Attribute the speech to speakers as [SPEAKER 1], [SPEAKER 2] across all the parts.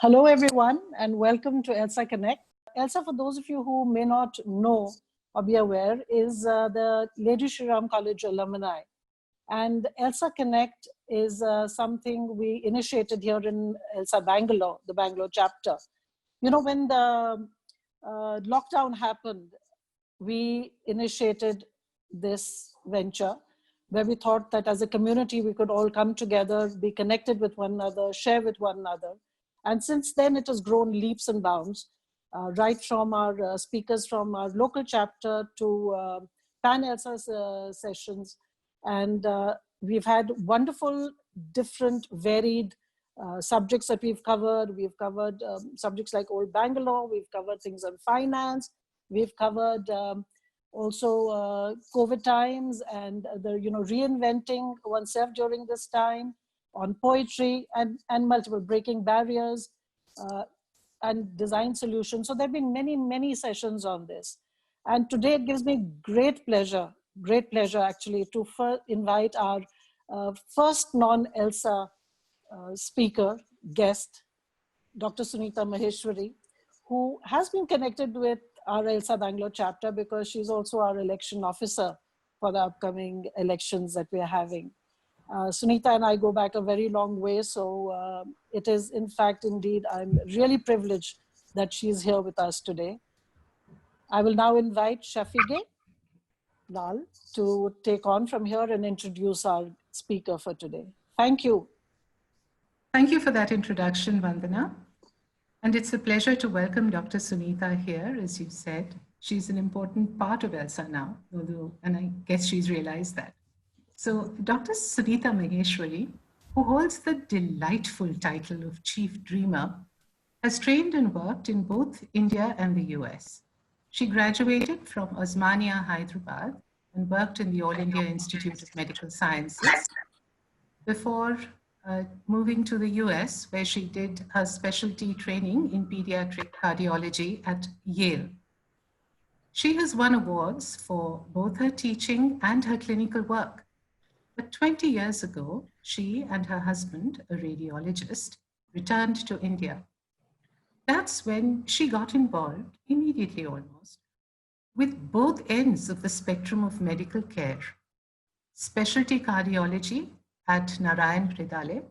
[SPEAKER 1] Hello, everyone, and welcome to ELSA Connect. ELSA, for those of you who may not know or be aware, is the Lady Shri Ram College alumni. And ELSA Connect is something we initiated here in ELSA Bangalore, the Bangalore chapter. You know, when the lockdown happened, we initiated this venture where we thought that as a community, we could all come together, be connected with one another, share with one another. And since then, it has grown leaps and bounds, right from our speakers from our local chapter to pan-ELSA sessions. And we've had wonderful, different, varied subjects that we've covered. We've covered subjects like Old Bangalore. We've covered things on finance. We've covered also COVID times and the reinventing oneself during this time, on poetry and multiple breaking barriers and design solutions. So there have been many sessions on this. And today it gives me great pleasure actually to invite our first non-ELSA speaker, guest, Dr. Sunita Maheshwari, who has been connected with our ELSA Bangalore chapter because she's also our election officer for the upcoming elections that we are having. Sunita and I go back a very long way, so it is in fact, indeed, I'm really privileged that she's here with us today. I will now invite Shafige Lal to take on from here and introduce our speaker for today. Thank you.
[SPEAKER 2] Thank you for that introduction, Vandana. And it's a pleasure to welcome Dr. Sunita here, as you said. She's an important part of ELSA now, and I guess she's realized that. So Dr. Sunita Maheshwari, who holds the delightful title of Chief Dreamer, has trained and worked in both India and the US. She graduated from Osmania, Hyderabad, and worked in the All India Institute of Medical Sciences before moving to the US, where she did her specialty training in pediatric cardiology at Yale. She has won awards for both her teaching and her clinical work. But 20 years ago, she and her husband, a radiologist, returned to India. That's when she got involved, immediately almost, with both ends of the spectrum of medical care: specialty cardiology at Narayan Hridayalaya,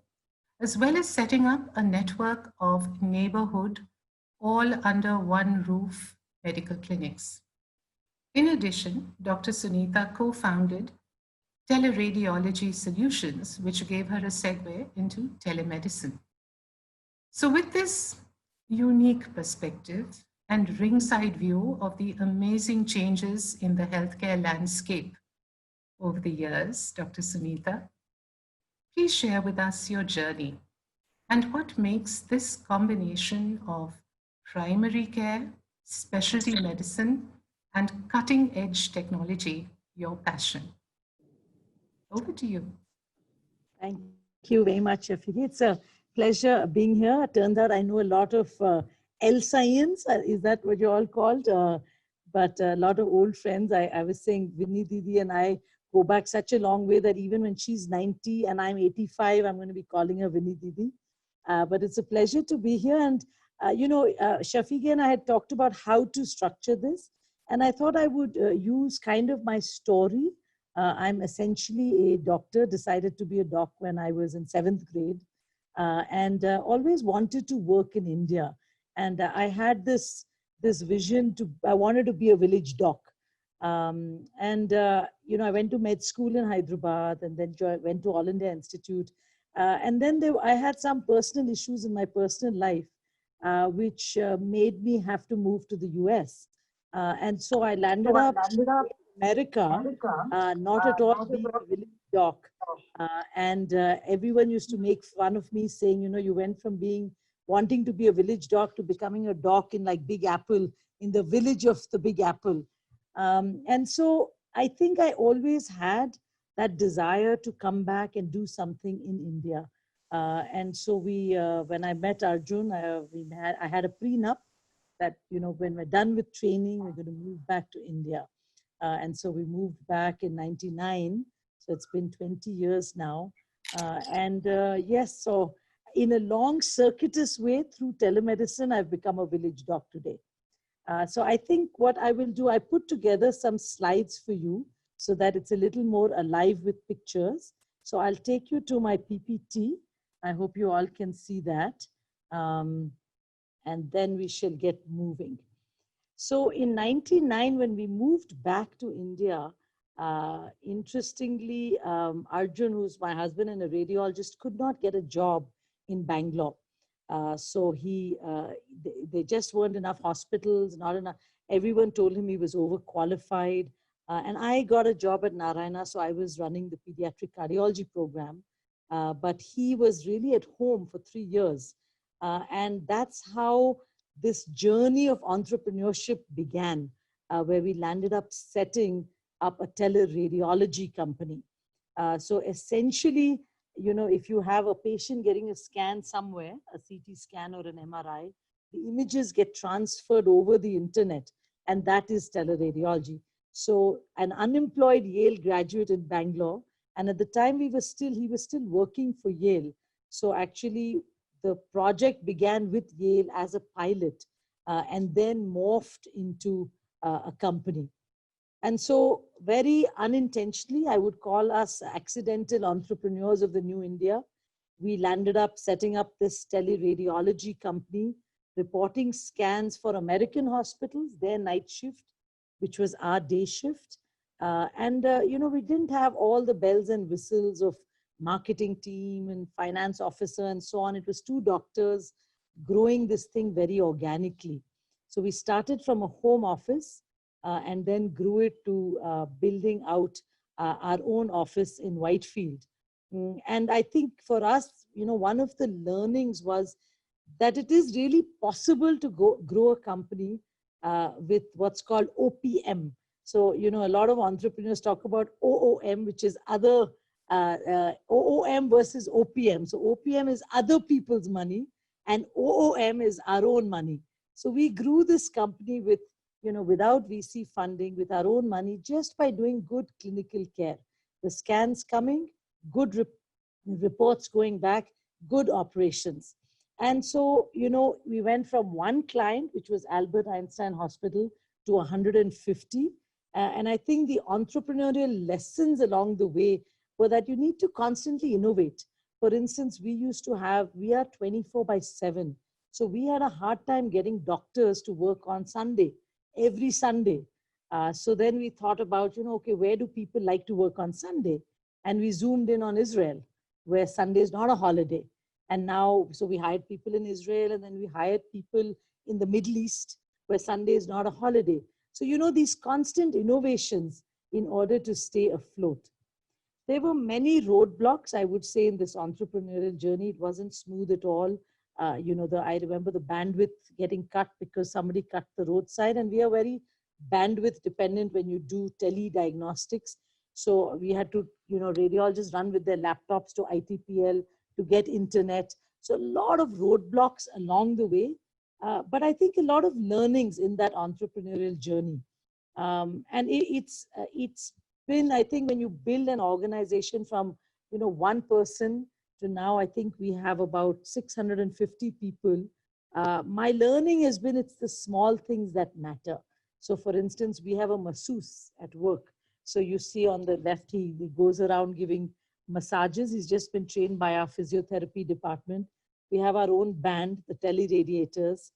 [SPEAKER 2] as well as setting up a network of neighborhood, all under one roof medical clinics. In addition, Dr. Sunita co-founded Teleradiology Solutions, which gave her a segue into telemedicine. So with this unique perspective and ringside view of the amazing changes in the healthcare landscape over the years, Dr. Sunita, please share with us your journey and what makes this combination of primary care, specialty medicine, and cutting-edge technology your passion. Over to you.
[SPEAKER 3] Thank you very much, Shafigi. It's a pleasure being here. It turned out I know a lot of ELSAians, is that what you're all called? But a lot of old friends. I was saying Vinny Didi and I go back such a long way that even when she's 90 and I'm 85, I'm going to be calling her Vinny Didi. But it's a pleasure to be here. And, Shafigi and I had talked about how to structure this. And I thought I would use kind of my story. I'm essentially a doctor, decided to be a doc when I was in 7th grade, and always wanted to work in India. And I had this vision I wanted to be a village doc. I went to med school in Hyderabad and then went to All India Institute. And then I had some personal issues in my personal life, which made me have to move to the US. And so I landed up in America, not at all being a village doc. And everyone used to make fun of me saying, you went from wanting to be a village doc to becoming a doc in like Big Apple, in the village of the Big Apple. And so I think I always had that desire to come back and do something in India. And so when I met Arjun, I had a prenup that, when we're done with training, we're going to move back to India. And so we moved back in 99. So it's been 20 years now. Yes, so in a long circuitous way through telemedicine, I've become a village doc today. So I think what I will do, I put together some slides for you so that it's a little more alive with pictures. So I'll take you to my PPT. I hope you all can see that. And then we shall get moving. So in 99, when we moved back to India, interestingly, Arjun, who's my husband and a radiologist, could not get a job in Bangalore. So they just weren't enough hospitals, not enough. Everyone told him he was overqualified. And I got a job at Narayana, so I was running the pediatric cardiology program. But he was really at home for 3 years. And that's how this journey of entrepreneurship began, where we landed up setting up a teleradiology company. So essentially, you know, if you have a patient getting a scan somewhere, a CT scan or an MRI, the images get transferred over the internet, and that is teleradiology. So an unemployed Yale graduate in Bangalore, and at the time he was still working for Yale. So actually the project began with Yale as a pilot and then morphed into a company. And so very unintentionally, I would call us accidental entrepreneurs of the new India. We landed up setting up this teleradiology company, reporting scans for American hospitals, their night shift, which was our day shift. You know, we didn't have all the bells and whistles of marketing team and finance officer and so on. It was 2 doctors growing this thing very organically. So we started from a home office and then grew it to building out our own office in Whitefield. And I think for us, you know, one of the learnings was that it is really possible to grow a company with what's called OPM. So, you know, a lot of entrepreneurs talk about OOM, which is other, OOM versus OPM. So OPM is other people's money and OOM is our own money. So we grew this company with, you know, without VC funding, with our own money, just by doing good clinical care. The scans coming, good reports going back, good operations. And so, you know, we went from 1 client, which was Albert Einstein Hospital, to 150. And I think the entrepreneurial lessons along the way were that you need to constantly innovate. For instance, we are 24/7. So we had a hard time getting doctors to work on Sunday, every Sunday. So then we thought about, you know, okay, where do people like to work on Sunday? And we zoomed in on Israel, where Sunday is not a holiday. And now, so we hired people in Israel, and then we hired people in the Middle East, where Sunday is not a holiday. So, you know, these constant innovations in order to stay afloat. There were many roadblocks, I would say, in this entrepreneurial journey. It wasn't smooth at all. You know, I remember the bandwidth getting cut because somebody cut the roadside, and we are very bandwidth dependent when you do tele-diagnostics. So we had to, you know, radiologists run with their laptops to ITPL to get internet. So a lot of roadblocks along the way, but I think a lot of learnings in that entrepreneurial journey. And it's been, I think, when you build an organization from, you know, 1 person to now, I think we have about 650 people. My learning has been it's the small things that matter. So for instance, we have a masseuse at work. So you see on the left, he goes around giving massages. He's just been trained by our physiotherapy department. We have our own band, the teleradiators.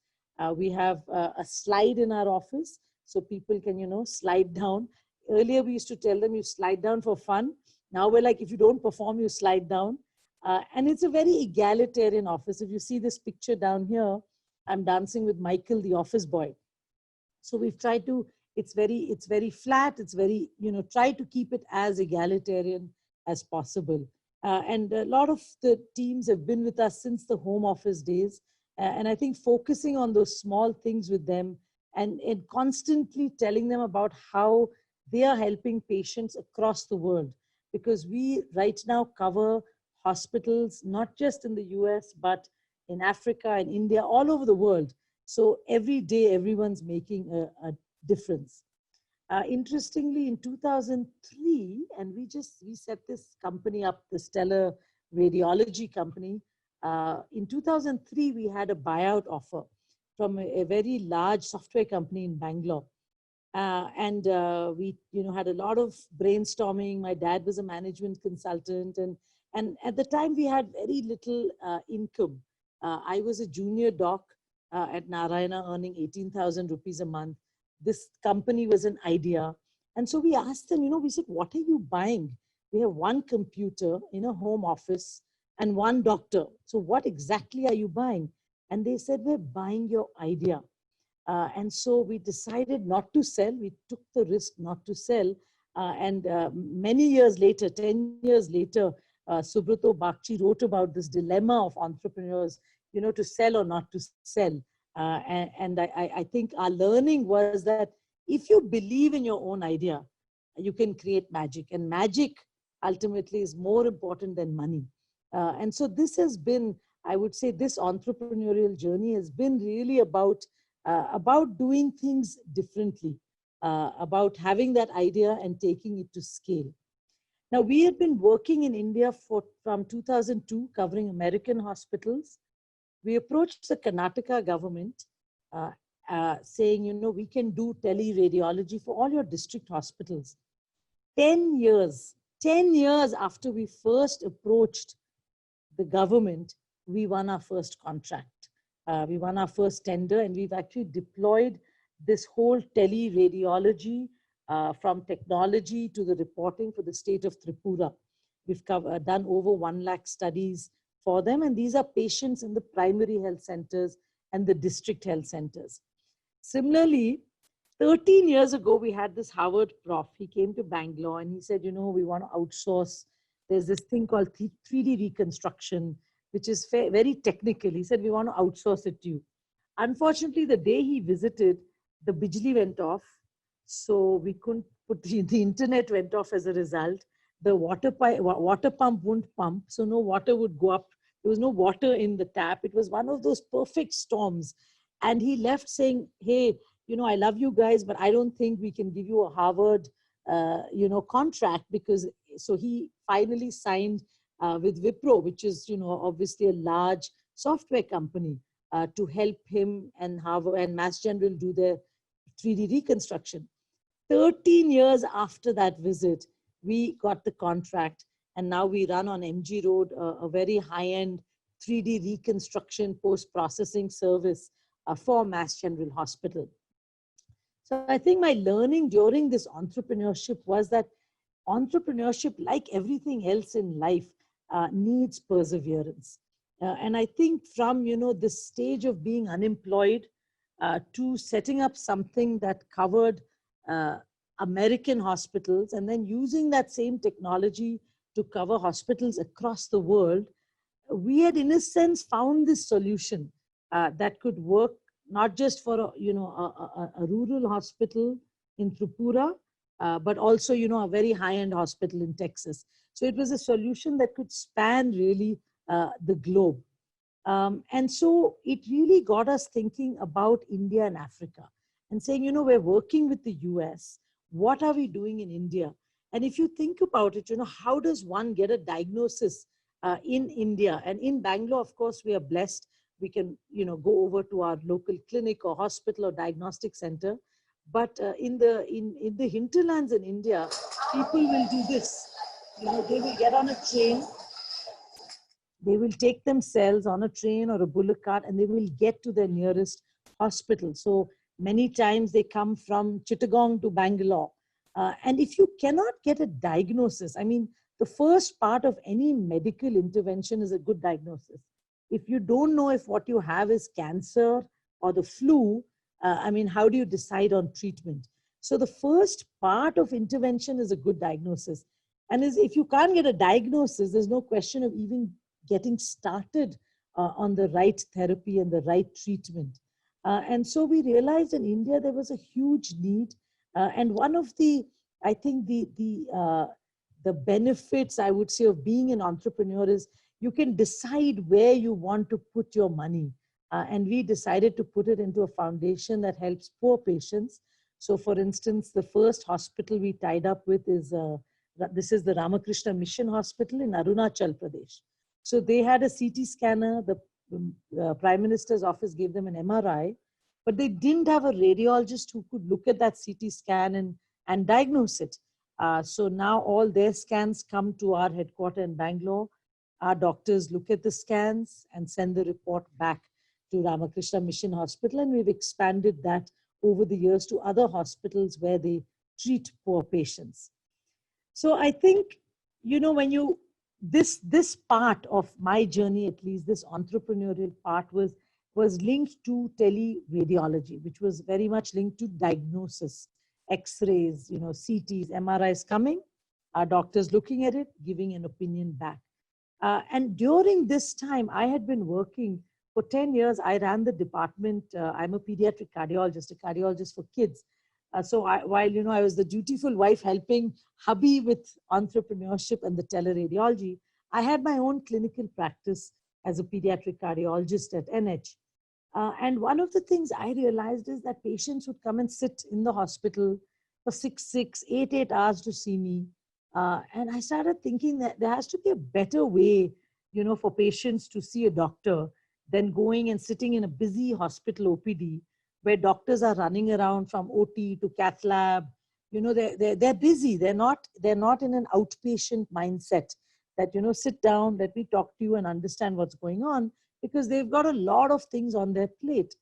[SPEAKER 3] We have a slide in our office so people can, you know, slide down. Earlier, we used to tell them you slide down for fun. Now we're like, if you don't perform, you slide down. And it's a very egalitarian office. If you see this picture down here, I'm dancing with Michael, the office boy. So we've tried to, it's very flat. It's very, you know, try to keep it as egalitarian as possible. And a lot of the teams have been with us since the home office days. And I think focusing on those small things with them and constantly telling them about how they are helping patients across the world. Because we right now cover hospitals, not just in the US, but in Africa and India, all over the world. So every day, everyone's making a difference. Interestingly, in 2003, and we set this company up, the Stellar Radiology Company. In 2003, we had a buyout offer from a very large software company in Bangalore. We had a lot of brainstorming. My dad was a management consultant, and at the time we had very little income. I was a junior doc at Narayana, earning 18,000 rupees a month. This company was an idea. And so we asked them, we said, what are you buying? We have one computer in a home office and one doctor. So what exactly are you buying? And they said, we're buying your idea. And so we decided not to sell. We took the risk not to sell. Many years later, 10 years later, Subrata Bagchi wrote about this dilemma of entrepreneurs, to sell or not to sell. I think our learning was that if you believe in your own idea, you can create magic. And magic ultimately is more important than money. And so this has been, I would say, this entrepreneurial journey has been really about doing things differently, about having that idea and taking it to scale. Now, we had been working in India from 2002, covering American hospitals. We approached the Karnataka government saying, we can do teleradiology for all your district hospitals. 10 years after we first approached the government, we won our first contract. We won our first tender, and we've actually deployed this whole teleradiology from technology to the reporting for the state of Tripura. We've done over 1 lakh studies for them, and these are patients in the primary health centers and the district health centers. Similarly, 13 years ago, we had this Harvard prof. He came to Bangalore and he said, we want to outsource. There's this thing called 3D reconstruction, which is very technical. He said, we want to outsource it to you. Unfortunately, the day he visited, the Bijli went off. So we couldn't put the internet went off as a result. The water pump wouldn't pump. So no water would go up. There was no water in the tap. It was one of those perfect storms. And he left saying, hey, I love you guys, but I don't think we can give you a Harvard, contract, because so he finally signed with Wipro, which is, obviously a large software company, to help him and Harvard and Mass General do their 3D reconstruction. 13 years after that visit, we got the contract, and now we run on MG Road a very high-end 3D reconstruction post-processing service for Mass General Hospital. So I think my learning during this entrepreneurship was that entrepreneurship, like everything else in life, needs perseverance. And I think from, this stage of being unemployed to setting up something that covered American hospitals, and then using that same technology to cover hospitals across the world, we had, in a sense, found this solution that could work not just for a rural hospital in Tripura, but also a very high-end hospital in Texas. So it was a solution that could span really the globe. And so it really got us thinking about India and Africa and saying, we're working with the US. What are we doing in India? And if you think about it, how does one get a diagnosis in India? And in Bangalore, of course, we are blessed. We can, go over to our local clinic or hospital or diagnostic center. But in the hinterlands in India, people will do this. They will get on a train. They will take themselves on a train or a bullock cart, and they will get to their nearest hospital. So many times they come from Chittagong to Bangalore. And if you cannot get a diagnosis, the first part of any medical intervention is a good diagnosis. If you don't know if what you have is cancer or the flu, how do you decide on treatment? So the first part of intervention is a good diagnosis. And if you can't get a diagnosis, there's no question of even getting started on the right therapy and the right treatment. And so we realized in India there was a huge need. And one of the benefits, I would say, of being an entrepreneur is you can decide where you want to put your money. And we decided to put it into a foundation that helps poor patients. So for instance, the first hospital we tied up with is, this is the Ramakrishna Mission Hospital in Arunachal Pradesh. So they had a CT scanner, the Prime Minister's office gave them an MRI, but they didn't have a radiologist who could look at that CT scan and diagnose it. So now all their scans come to our headquarters in Bangalore. Our doctors look at the scans and send the report back to Ramakrishna Mission Hospital, and we've expanded that over the years to other hospitals where they treat poor patients. So I think, you know, when you, this part of my journey, at least this entrepreneurial part was linked to teleradiology, which was very much linked to diagnosis, X-rays, you know, CTs, MRIs coming, our doctors looking at it, giving an opinion back. And during this time, I had been working for 10 years. I ran the department. I'm a pediatric cardiologist, a cardiologist for kids. So while, you know, I was the dutiful wife helping hubby with entrepreneurship and the teleradiology, I had my own clinical practice as a pediatric cardiologist at NH. And one of the things I realized is that patients would come and sit in the hospital for 8 hours to see me. And I started thinking that there has to be a better way, you know, for patients to see a doctor than going and sitting in a busy hospital OPD where doctors are running around from OT to cath lab. You know, they're busy. They're not in an outpatient mindset that, you know, sit down, let me talk to you and understand what's going on, because they've got a lot of things on their plate.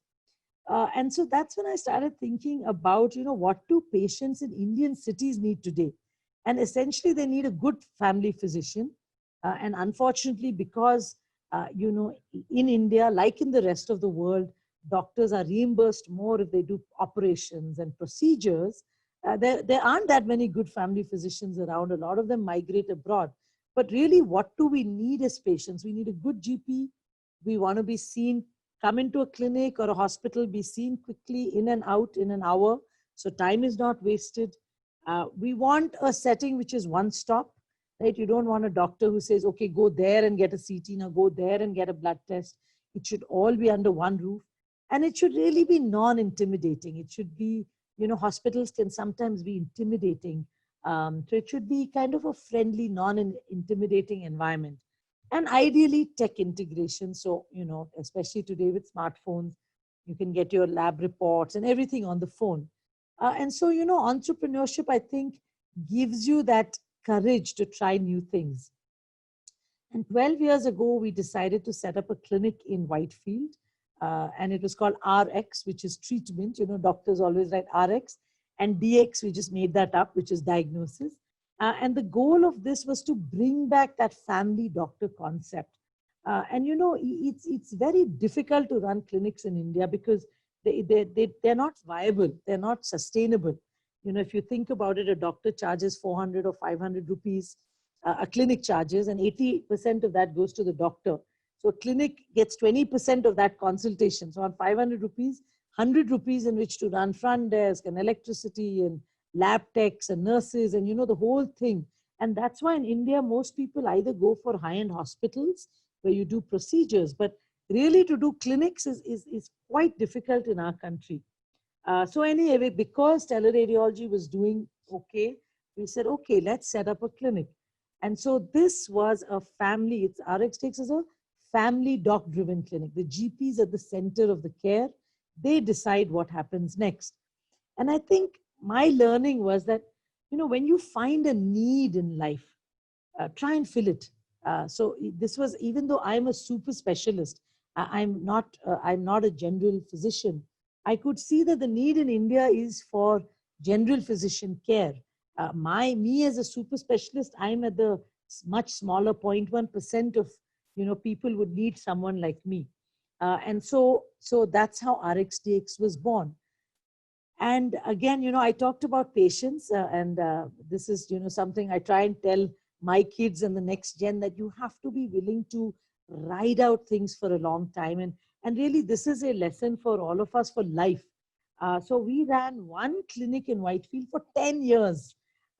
[SPEAKER 3] And so that's when I started thinking about, you know, what do patients in Indian cities need today? And essentially they need a good family physician. And unfortunately, because, you know, in India, like in the rest of the world, doctors are reimbursed more if they do operations and procedures. There aren't that many good family physicians around. A lot of them migrate abroad. But really, what do we need as patients? We need a good GP. We want to be seen, come into a clinic or a hospital, be seen quickly, in and out in an hour. So time is not wasted. We want a setting which is one stop, right? You don't want a doctor who says, okay, go there and get a CT, now go there and get a blood test. It should all be under one roof. And it should really be non-intimidating. It should be, you know, hospitals can sometimes be intimidating. So it should be kind of a friendly, non-intimidating environment. And ideally tech integration. So, you know, especially today with smartphones, you can get your lab reports and everything on the phone. And so, you know, entrepreneurship, I think, gives you that courage to try new things. And 12 years ago, we decided to set up a clinic in Whitefield. And it was called RX, which is treatment. You know, doctors always write RX. And DX, we just made that up, which is diagnosis. And the goal of this was to bring back that family doctor concept. And, you know, it's very difficult to run clinics in India because they're not viable. They're not sustainable. You know, if you think about it, a doctor charges 400 or 500 rupees, a clinic charges, and 80% of that goes to the doctor. So a clinic gets 20% of that consultation. So on 500 rupees, 100 rupees in which to run front desk and electricity and lab techs and nurses and, you know, the whole thing. And that's why in India, most people either go for high-end hospitals where you do procedures, but really to do clinics is quite difficult in our country. So anyway, because teleradiology was doing okay, we said, okay, let's set up a clinic. And so this was a family, it's RX takes as a family doc-driven clinic. The GPs at the center of the care, they decide what happens next. And I think my learning was that, you know, when you find a need in life, try and fill it. So this was, even though I'm a super specialist, I'm not a general physician. I could see that the need in India is for general physician care. Me as a super specialist, I'm at the much smaller 0.1% of, you know, people would need someone like me. And so that's how RxDX was born. And again, you know, I talked about patience, and this is, you know, something I try and tell my kids and the next gen, that you have to be willing to ride out things for a long time. And really, this is a lesson for all of us for life. So we ran one clinic in Whitefield for 10 years.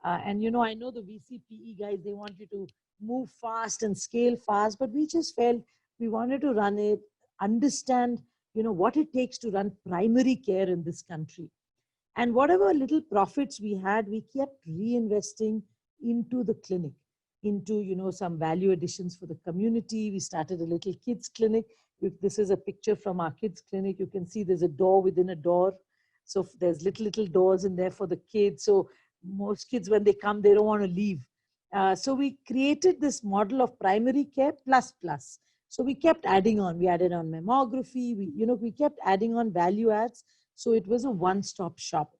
[SPEAKER 3] And, you know, I know the VCPE guys, they want you to move fast and scale fast, but we just felt we wanted to run it, understand, you know, what it takes to run primary care in this country. And whatever little profits we had, we kept reinvesting into the clinic. into, some value additions for the community. We started a little kids clinic. If this is a picture from our kids clinic, you can see there's a door within a door. So there's little doors in there for the kids. So most kids, when they come, they don't want to leave. So we created this model of primary care plus. So we kept adding on. We added on mammography. We kept adding on value adds. So it was a one-stop shop.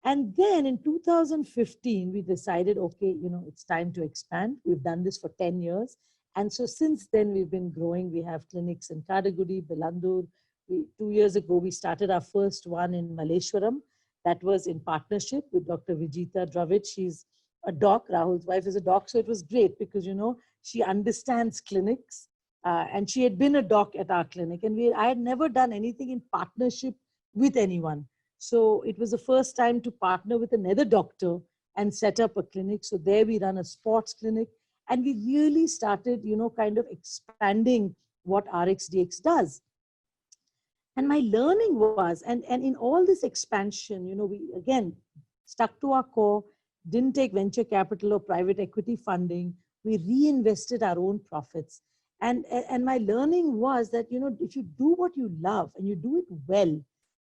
[SPEAKER 3] And then in 2015, we decided, okay, it's time to expand. We've done this for 10 years. And so since then, we've been growing. We have clinics in Kadagudi, Belandur. 2 years ago, we started our first one in Malleshwaram. That was in partnership with Dr. Vijita Dravid. She's a doc. Rahul's wife is a doc. So it was great because, she understands clinics. And she had been a doc at our clinic. And I had never done anything in partnership with anyone. So it was the first time to partner with another doctor and set up a clinic. So there we run a sports clinic. And we really started, kind of expanding what RxDX does. And my learning was, and in all this expansion, we again stuck to our core, didn't take venture capital or private equity funding. We reinvested our own profits. And my learning was that, if you do what you love and you do it well,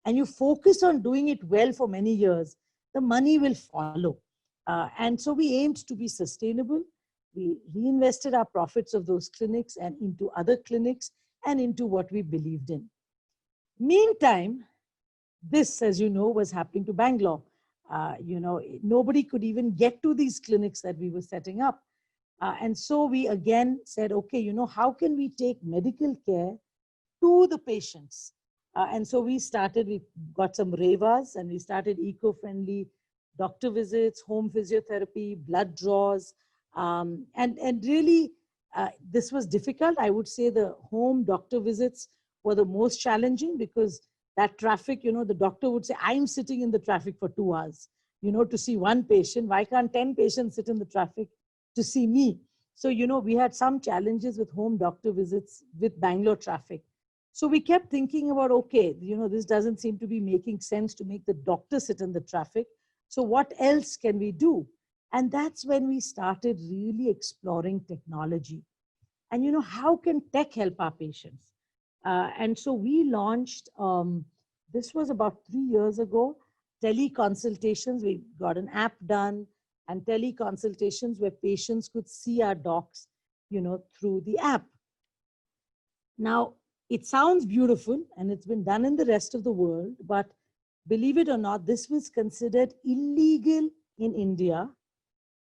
[SPEAKER 3] and you focus on doing it well for many years, the money will follow. And so we aimed to be sustainable. We reinvested our profits of those clinics and into other clinics and into what we believed in. Meantime, this, as you know, was happening to Bangalore. Nobody could even get to these clinics that we were setting up. And so we again said, okay, how can we take medical care to the patients? And so we got some REVAs and we started eco-friendly doctor visits, home physiotherapy, blood draws. And really, this was difficult. I would say the home doctor visits were the most challenging because that traffic, the doctor would say, I'm sitting in the traffic for 2 hours, to see one patient. Why can't 10 patients sit in the traffic to see me? So, we had some challenges with home doctor visits with Bangalore traffic. So we kept thinking about, okay, this doesn't seem to be making sense to make the doctor sit in the traffic. So what else can we do? And that's when we started really exploring technology. And how can tech help our patients? And so we launched, this was about 3 years ago, teleconsultations. We got an app done and teleconsultations where patients could see our docs, through the app. Now, it sounds beautiful and it's been done in the rest of the world, but believe it or not, this was considered illegal in India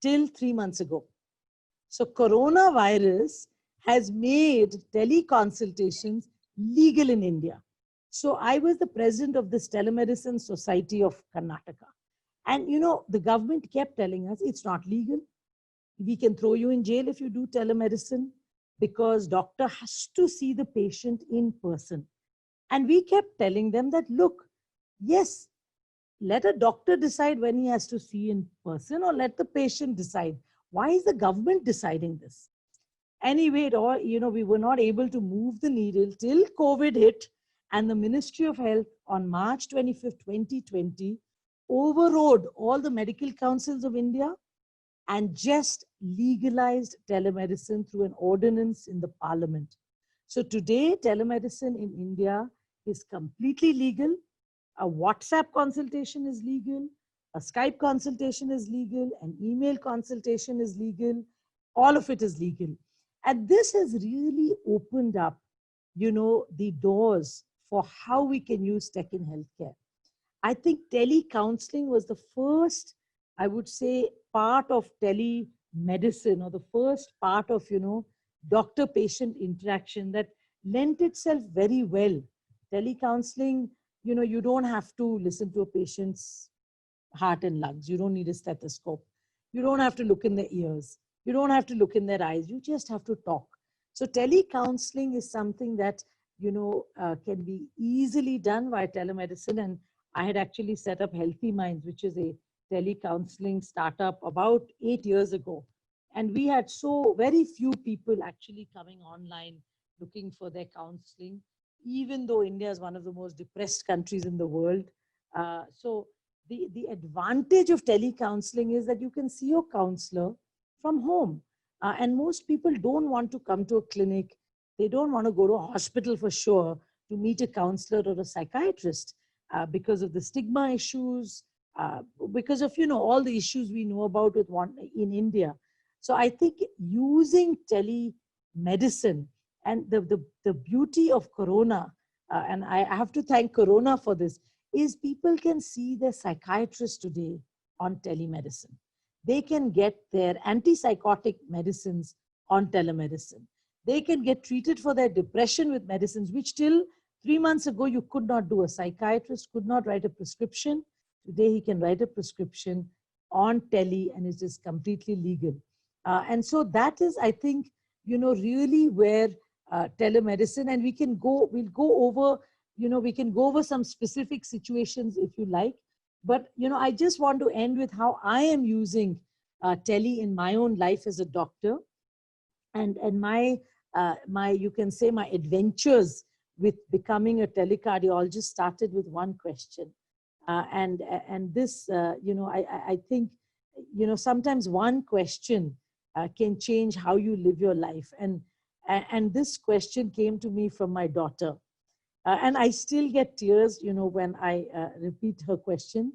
[SPEAKER 3] till 3 months ago. So coronavirus has made teleconsultations legal in India. So I was the president of this Telemedicine Society of Karnataka. And the government kept telling us it's not legal. We can throw you in jail if you do telemedicine, because doctor has to see the patient in person. And we kept telling them that, look, yes, let a doctor decide when he has to see in person or let the patient decide. Why is the government deciding this? Anyway, we were not able to move the needle till COVID hit, and the Ministry of Health on March 25th, 2020, overrode all the medical councils of India and just legalized telemedicine through an ordinance in the parliament. So today, telemedicine in India is completely legal. A WhatsApp consultation is legal. A Skype consultation is legal. An email consultation is legal. All of it is legal. And this has really opened up, the doors for how we can use tech in healthcare. I think telecounseling was the first, I would say, part of telemedicine, or the first part of, doctor-patient interaction that lent itself very well. Telecounseling, you don't have to listen to a patient's heart and lungs. You don't need a stethoscope. You don't have to look in their ears. You don't have to look in their eyes. You just have to talk. So telecounseling is something that, can be easily done via telemedicine. And I had actually set up Healthy Minds, which is a telecounseling startup about 8 years ago. And we had so very few people actually coming online looking for their counseling, even though India is one of the most depressed countries in the world. So the advantage of telecounseling is that you can see your counselor from home. And most people don't want to come to a clinic. They don't want to go to a hospital for sure to meet a counselor or a psychiatrist because of the stigma issues, because of, all the issues we know about with one in India. So I think using telemedicine and the beauty of Corona, and I have to thank Corona for this, is people can see their psychiatrist today on telemedicine. They can get their antipsychotic medicines on telemedicine. They can get treated for their depression with medicines, which till 3 months ago you could not do. A psychiatrist could not write a prescription. Today he can write a prescription on tele and it is completely legal. And so that is, I think, really where telemedicine, and we'll go over, we can go over some specific situations if you like. But, I just want to end with how I am using tele in my own life as a doctor. And my, you can say my adventures with becoming a telecardiologist started with one question. And this, I think, sometimes one question can change how you live your life. And this question came to me from my daughter. And I still get tears, when I repeat her question.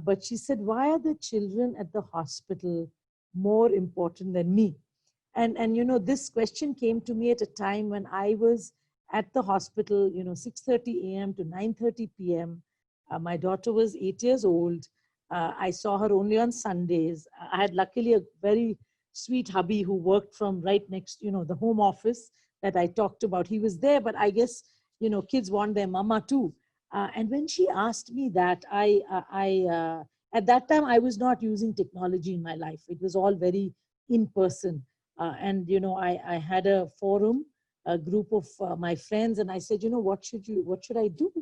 [SPEAKER 3] But she said, why are the children at the hospital more important than me? And this question came to me at a time when I was at the hospital, 6:30 a.m. to 9:30 p.m. My daughter was 8 years old. I saw her only on Sundays. I had luckily a very sweet hubby who worked from right next, the home office that I talked about. He was there, but I guess, kids want their mama too. And when she asked me that, at that time, I was not using technology in my life. It was all very in person. And, I had a forum, a group of my friends, and I said, what should I do?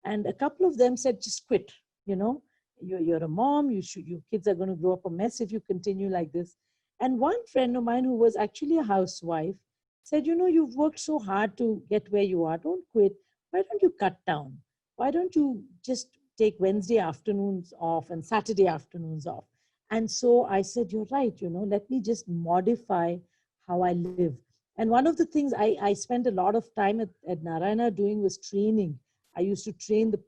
[SPEAKER 3] And a couple of them said, just quit, you're a mom, your kids are going to grow up a mess if you continue like this. And one friend of mine who was actually a housewife said, you've worked so hard to get where you are. Don't quit. Why don't you cut down? Why don't you just take Wednesday afternoons off and Saturday afternoons off? And so I said, you're right, let me just modify how I live. And one of the things I spent a lot of time at Narayana doing was training. I used to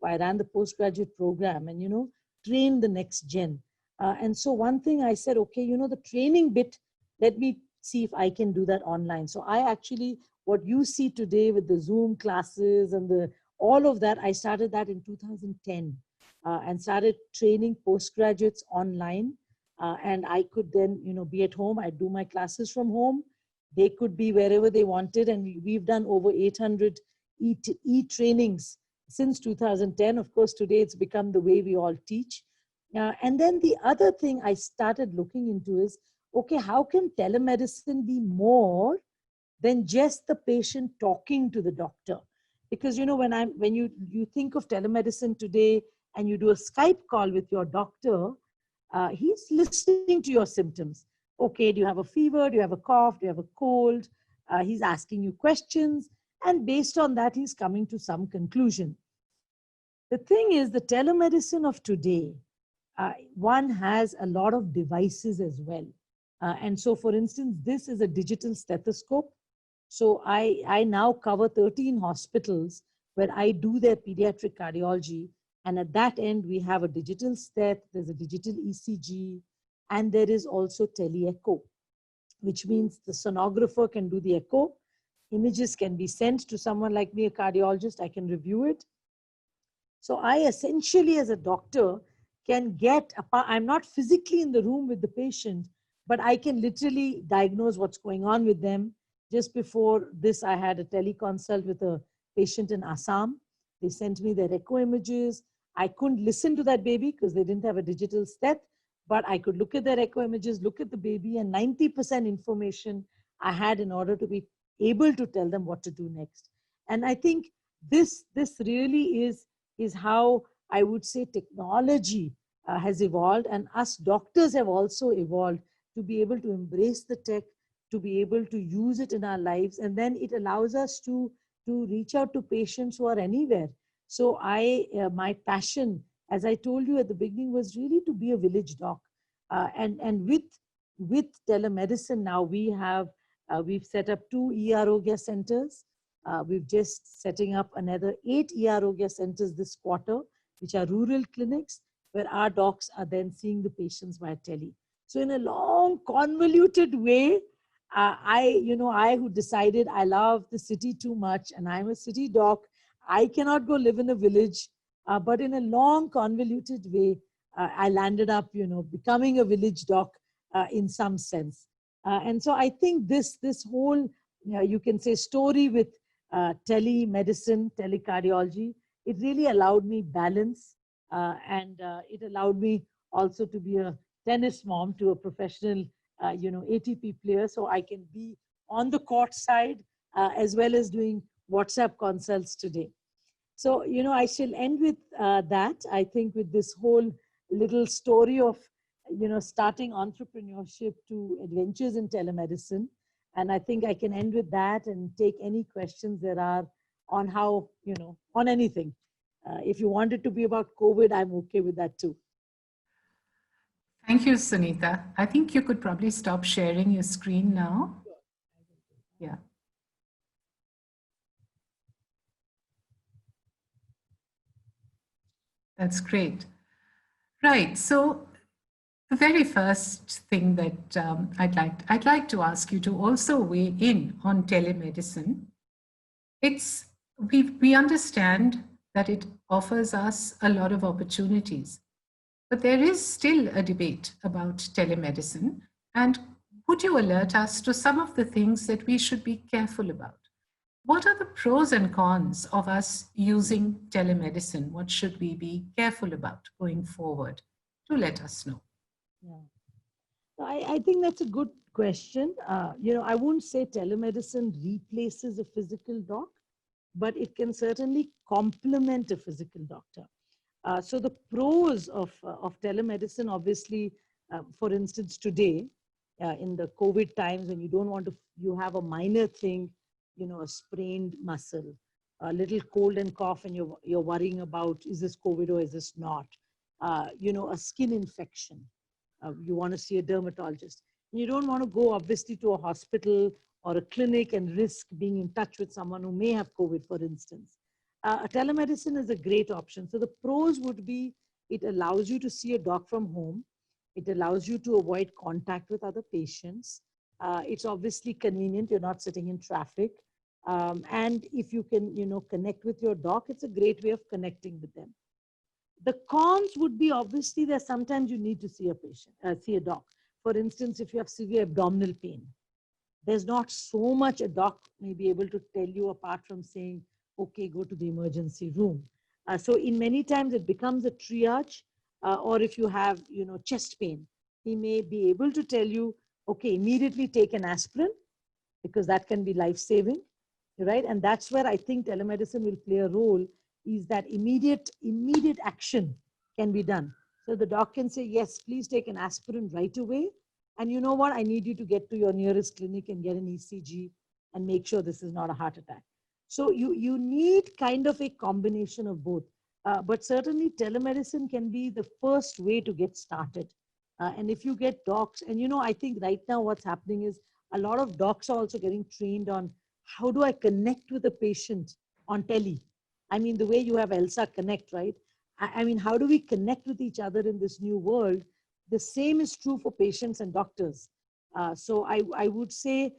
[SPEAKER 3] I ran the postgraduate program and, train the next gen. And so one thing I said, okay, the training bit, let me see if I can do that online. So I actually, what you see today with the Zoom classes and all of that, I started that in 2010 and started training postgraduates online. And I could then, be at home. I'd do my classes from home. They could be wherever they wanted. And we've done over 800 e-trainings since 2010. Of course, today it's become the way we all teach. And then the other thing I started looking into is, okay, how can telemedicine be more than just the patient talking to the doctor? Because, when you think of telemedicine today and you do a Skype call with your doctor, he's listening to your symptoms. Okay, do you have a fever? Do you have a cough? Do you have a cold? He's asking you questions. And based on that, he's coming to some conclusion. The thing is, the telemedicine of today, one has a lot of devices as well. And so, for instance, this is a digital stethoscope. So I now cover 13 hospitals where I do their pediatric cardiology. And at that end, we have a digital stet, there's a digital ECG, and there is also tele-echo, which means the sonographer can do the echo. Images can be sent to someone like me, a cardiologist, I can review it. So I essentially, as a doctor, can I'm not physically in the room with the patient, but I can literally diagnose what's going on with them. Just before this, I had a teleconsult with a patient in Assam. They sent me their echo images. I couldn't listen to that baby because they didn't have a digital stet, but I could look at their echo images, look at the baby, and 90% information I had in order to be able to tell them what to do next. And I think this really is how I would say technology has evolved, and us doctors have also evolved to be able to embrace the tech, to be able to use it in our lives. And then it allows us to reach out to patients who are anywhere. So my passion, as I told you at the beginning, was really to be a village doc. And with telemedicine now, we've set up 2 e-Arogya centers. We've just setting up another 8 e-Arogya centers this quarter, which are rural clinics where our docs are then seeing the patients via tele. So in a long convoluted way, I who decided I love the city too much and I'm a city doc, I cannot go live in a village, but in a long convoluted way, I landed up, becoming a village doc in some sense. And so I think this whole, you can say, story with telemedicine, telecardiology, it really allowed me balance, and it allowed me also to be a tennis mom to a professional, ATP player, so I can be on the court side as well as doing WhatsApp consults today. So, I shall end with that. I think with this whole little story of, starting entrepreneurship to adventures in telemedicine. And I think I can end with that and take any questions there are on how, on anything. If you want it to be about COVID, I'm okay with that too.
[SPEAKER 2] Thank you, Sunita. I think you could probably stop sharing your screen now. Yeah. That's great. Right. So the very first thing that I'd like to ask you to also weigh in on telemedicine. We understand that it offers us a lot of opportunities, but there is still a debate about telemedicine. And would you alert us to some of the things that we should be careful about? What are the pros and cons of us using telemedicine? What should we be careful about going forward? Do let us know.
[SPEAKER 3] Yeah. I think that's a good question. I wouldn't say telemedicine replaces a physical doc, but it can certainly complement a physical doctor. So the pros of telemedicine, obviously, for instance, today, in the COVID times, when you don't want to, you have a minor thing, a sprained muscle, a little cold and cough, and you're worrying about, is this COVID or is this not? A skin infection. You want to see a dermatologist. You don't want to go, obviously, to a hospital or a clinic and risk being in touch with someone who may have COVID, for instance. Telemedicine is a great option. So the pros would be, it allows you to see a doc from home. It allows you to avoid contact with other patients. It's obviously convenient. You're not sitting in traffic. And if you can, connect with your doc, it's a great way of connecting with them. The cons would be, obviously, that sometimes you need to see a patient, see a doc. For instance, if you have severe abdominal pain, there's not so much a doc may be able to tell you apart from saying, okay, go to the emergency room. So in many times it becomes a triage, or if you have, chest pain, he may be able to tell you, okay, immediately take an aspirin, because that can be life-saving, right? And that's where I think telemedicine will play a role, is that immediate action can be done. So the doc can say, yes, please take an aspirin right away. And you know what? I need you to get to your nearest clinic and get an ECG and make sure this is not a heart attack. So you need kind of a combination of both. But certainly telemedicine can be the first way to get started. And if you get docs, and I think right now what's happening is a lot of docs are also getting trained on how do I connect with a patient on tele? I mean, the way you have ELSA Connect, right? I mean, how do we connect with each other in this new world? The same is true for patients and doctors. So I would say,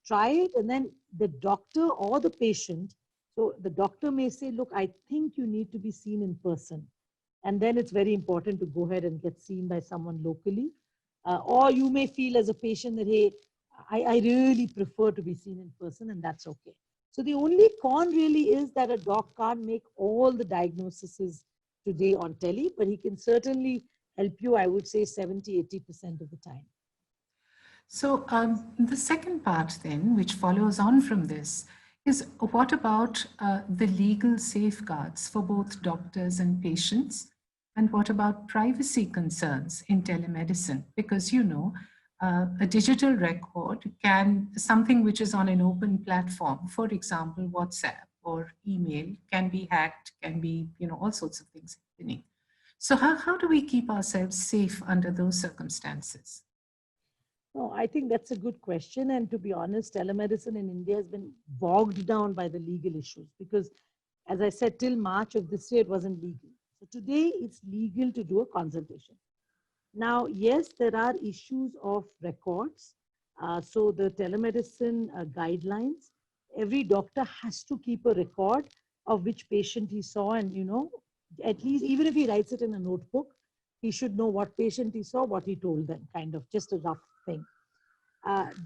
[SPEAKER 3] try it, and then the doctor or the patient. So the doctor may say, look, I think you need to be seen in person. And then it's very important to go ahead and get seen by someone locally. Or you may feel as a patient that, hey, I really prefer to be seen in person, and that's okay. So the only con really is that a doc can't make all the diagnoses today on tele, but he can certainly help you, I would say 70–80% of the time.
[SPEAKER 2] So the second part then, which follows on from this, is what about the legal safeguards for both doctors and patients? And what about privacy concerns in telemedicine? Because, a digital record something which is on an open platform, for example, WhatsApp or email, can be hacked, can be, all sorts of things happening. So how do we keep ourselves safe under those circumstances?
[SPEAKER 3] No, I think that's a good question. And to be honest, telemedicine in India has been bogged down by the legal issues because, as I said, till March of this year, it wasn't legal. So today it's legal to do a consultation. Now, yes, there are issues of records. So the telemedicine guidelines, every doctor has to keep a record of which patient he saw, and at least even if he writes it in a notebook, he should know what patient he saw, what he told them, kind of just a rough thing.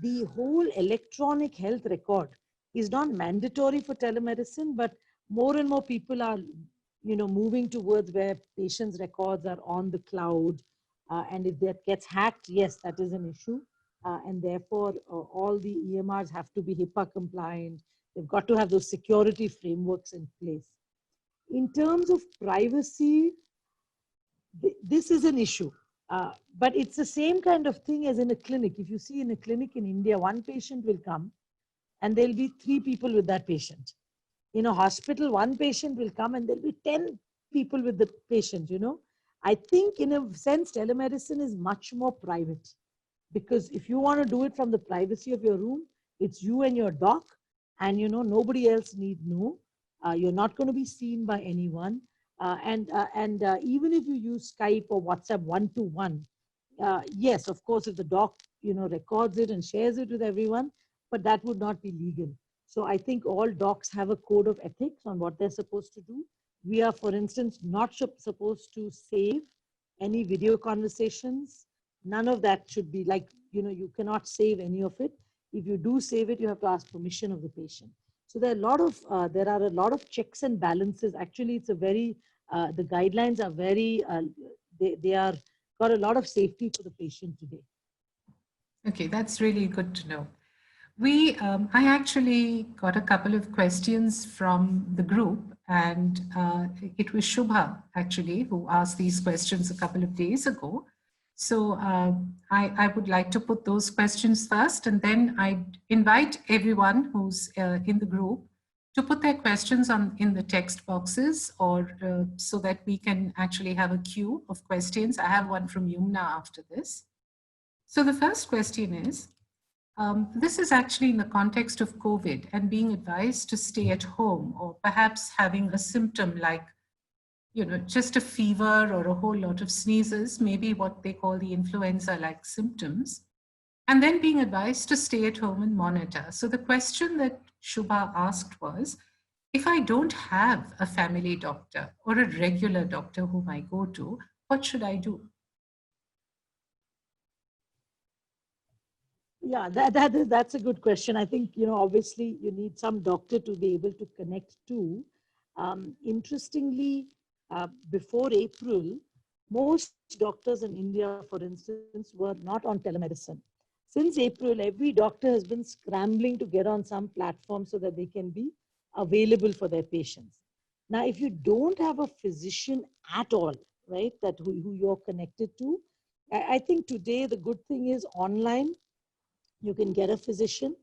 [SPEAKER 3] The whole electronic health record is not mandatory for telemedicine, but more and more people are moving towards where patients' records are on the cloud. And if that gets hacked, yes, that is an issue. And therefore, all the EMRs have to be HIPAA compliant. They've got to have those security frameworks in place. In terms of privacy, this is an issue. But it's the same kind of thing as in a clinic. If you see in a clinic in India, one patient will come and there'll be 3 people with that patient. In a hospital, one patient will come and there'll be 10 people with the patient, I think in a sense, telemedicine is much more private, because if you want to do it from the privacy of your room, it's you and your doc, and nobody else need know. You're not going to be seen by anyone. And even if you use Skype or WhatsApp one-to-one, yes, of course, if the doc records it and shares it with everyone, but that would not be legal. So I think all docs have a code of ethics on what they're supposed to do. We are, for instance, not supposed to save any video conversations. None of that should be like, you cannot save any of it. If you do save it, you have to ask permission of the patient. So there are a lot of checks and balances. Actually, it's a very, the guidelines are very, they are got a lot of safety for the patient today.
[SPEAKER 2] Okay, that's really good to know. I actually got a couple of questions from the group, and it was Shubha actually who asked these questions a couple of days ago. So I would like to put those questions first, and then I invite everyone who's in the group to put their questions in the text boxes, or so that we can actually have a queue of questions. I have one from Yumna after this. So the first question is, this is actually in the context of COVID and being advised to stay at home, or perhaps having a symptom like, just a fever or a whole lot of sneezes, maybe what they call the influenza-like symptoms, and then being advised to stay at home and monitor. So the question that Shubha asked was, if I don't have a family doctor or a regular doctor whom I go to, what should I do?
[SPEAKER 3] Yeah, that's a good question. I think, obviously you need some doctor to be able to connect to. Interestingly, before April, most doctors in India, for instance, were not on telemedicine. Since April, every doctor has been scrambling to get on some platform so that they can be available for their patients. Now, if you don't have a physician at all, right, who you're connected to, I think today the good thing is online, you can get a physician.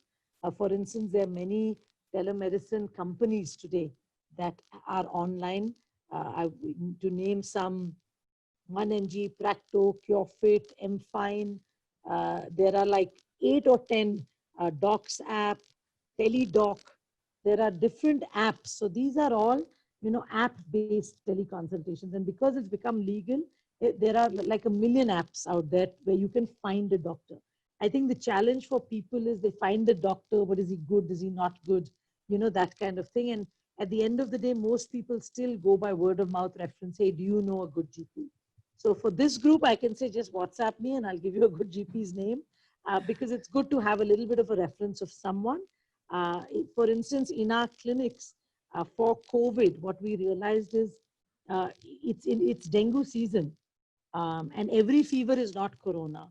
[SPEAKER 3] For instance, there are many telemedicine companies today that are online. To name some, 1mg, Practo, CureFit, MFine. There are like 8 or 10 Docs app, TeleDoc. There are different apps. So these are all, app-based teleconsultations. And because it's become legal, there are like a million apps out there where you can find a doctor. I think the challenge for people is they find the doctor, but is he good? Is he not good? That kind of thing. And at the end of the day, most people still go by word of mouth reference. Hey, do you know a good GP? So for this group, I can say just WhatsApp me and I'll give you a good GP's name, because it's good to have a little bit of a reference of someone. For instance, in our clinics for COVID, what we realized is it's dengue season, and every fever is not corona,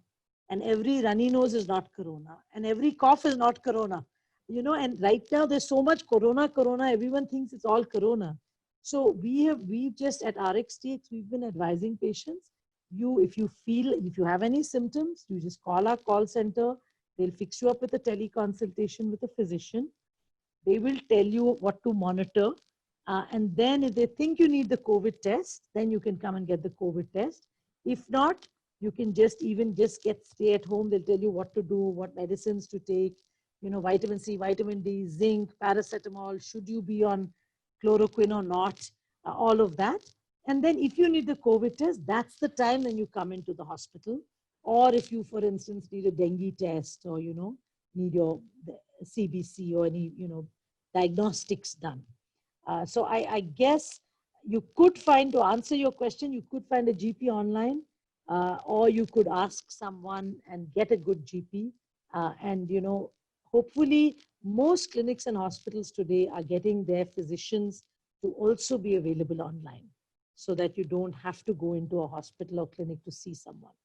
[SPEAKER 3] and every runny nose is not corona, and every cough is not corona. And right now there's so much corona, everyone thinks it's all corona. So we've just at RxTX, we've been advising patients, if you have any symptoms, you just call our call center. They'll fix you up with a teleconsultation with a physician. They will tell you what to monitor. And then if they think you need the COVID test, then you can come and get the COVID test. If not, You can just stay at home. They'll tell you what to do, what medicines to take, you know, vitamin C, vitamin D, zinc, paracetamol, should you be on chloroquine or not, all of that. And then if you need the COVID test, that's the time then you come into the hospital. Or if you, for instance, need a dengue test, or, you know, need your CBC or any, you know, diagnostics done. So I guess you could find, to answer your question, you could find a GP online, or you could ask someone and get a good GP. And, you know, hopefully most clinics and hospitals today are getting their physicians to also be available online, so that you don't have to go into a hospital or clinic to see someone.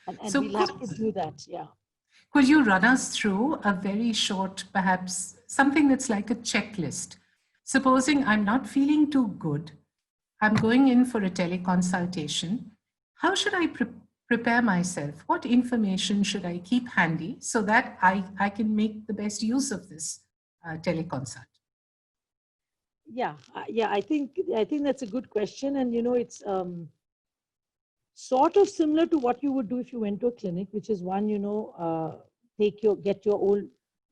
[SPEAKER 3] And
[SPEAKER 2] So
[SPEAKER 3] we'll have to do that, yeah.
[SPEAKER 2] could you run us through a very short, perhaps something that's like a checklist? Supposing I'm not feeling too good, I'm going in for a teleconsultation. How should I prepare myself? What information should I keep handy so that I can make the best use of this teleconsult?
[SPEAKER 3] Yeah, I think that's a good question. And, you know, it's sort of similar to what you would do if you went to a clinic, which is one, you know, get your old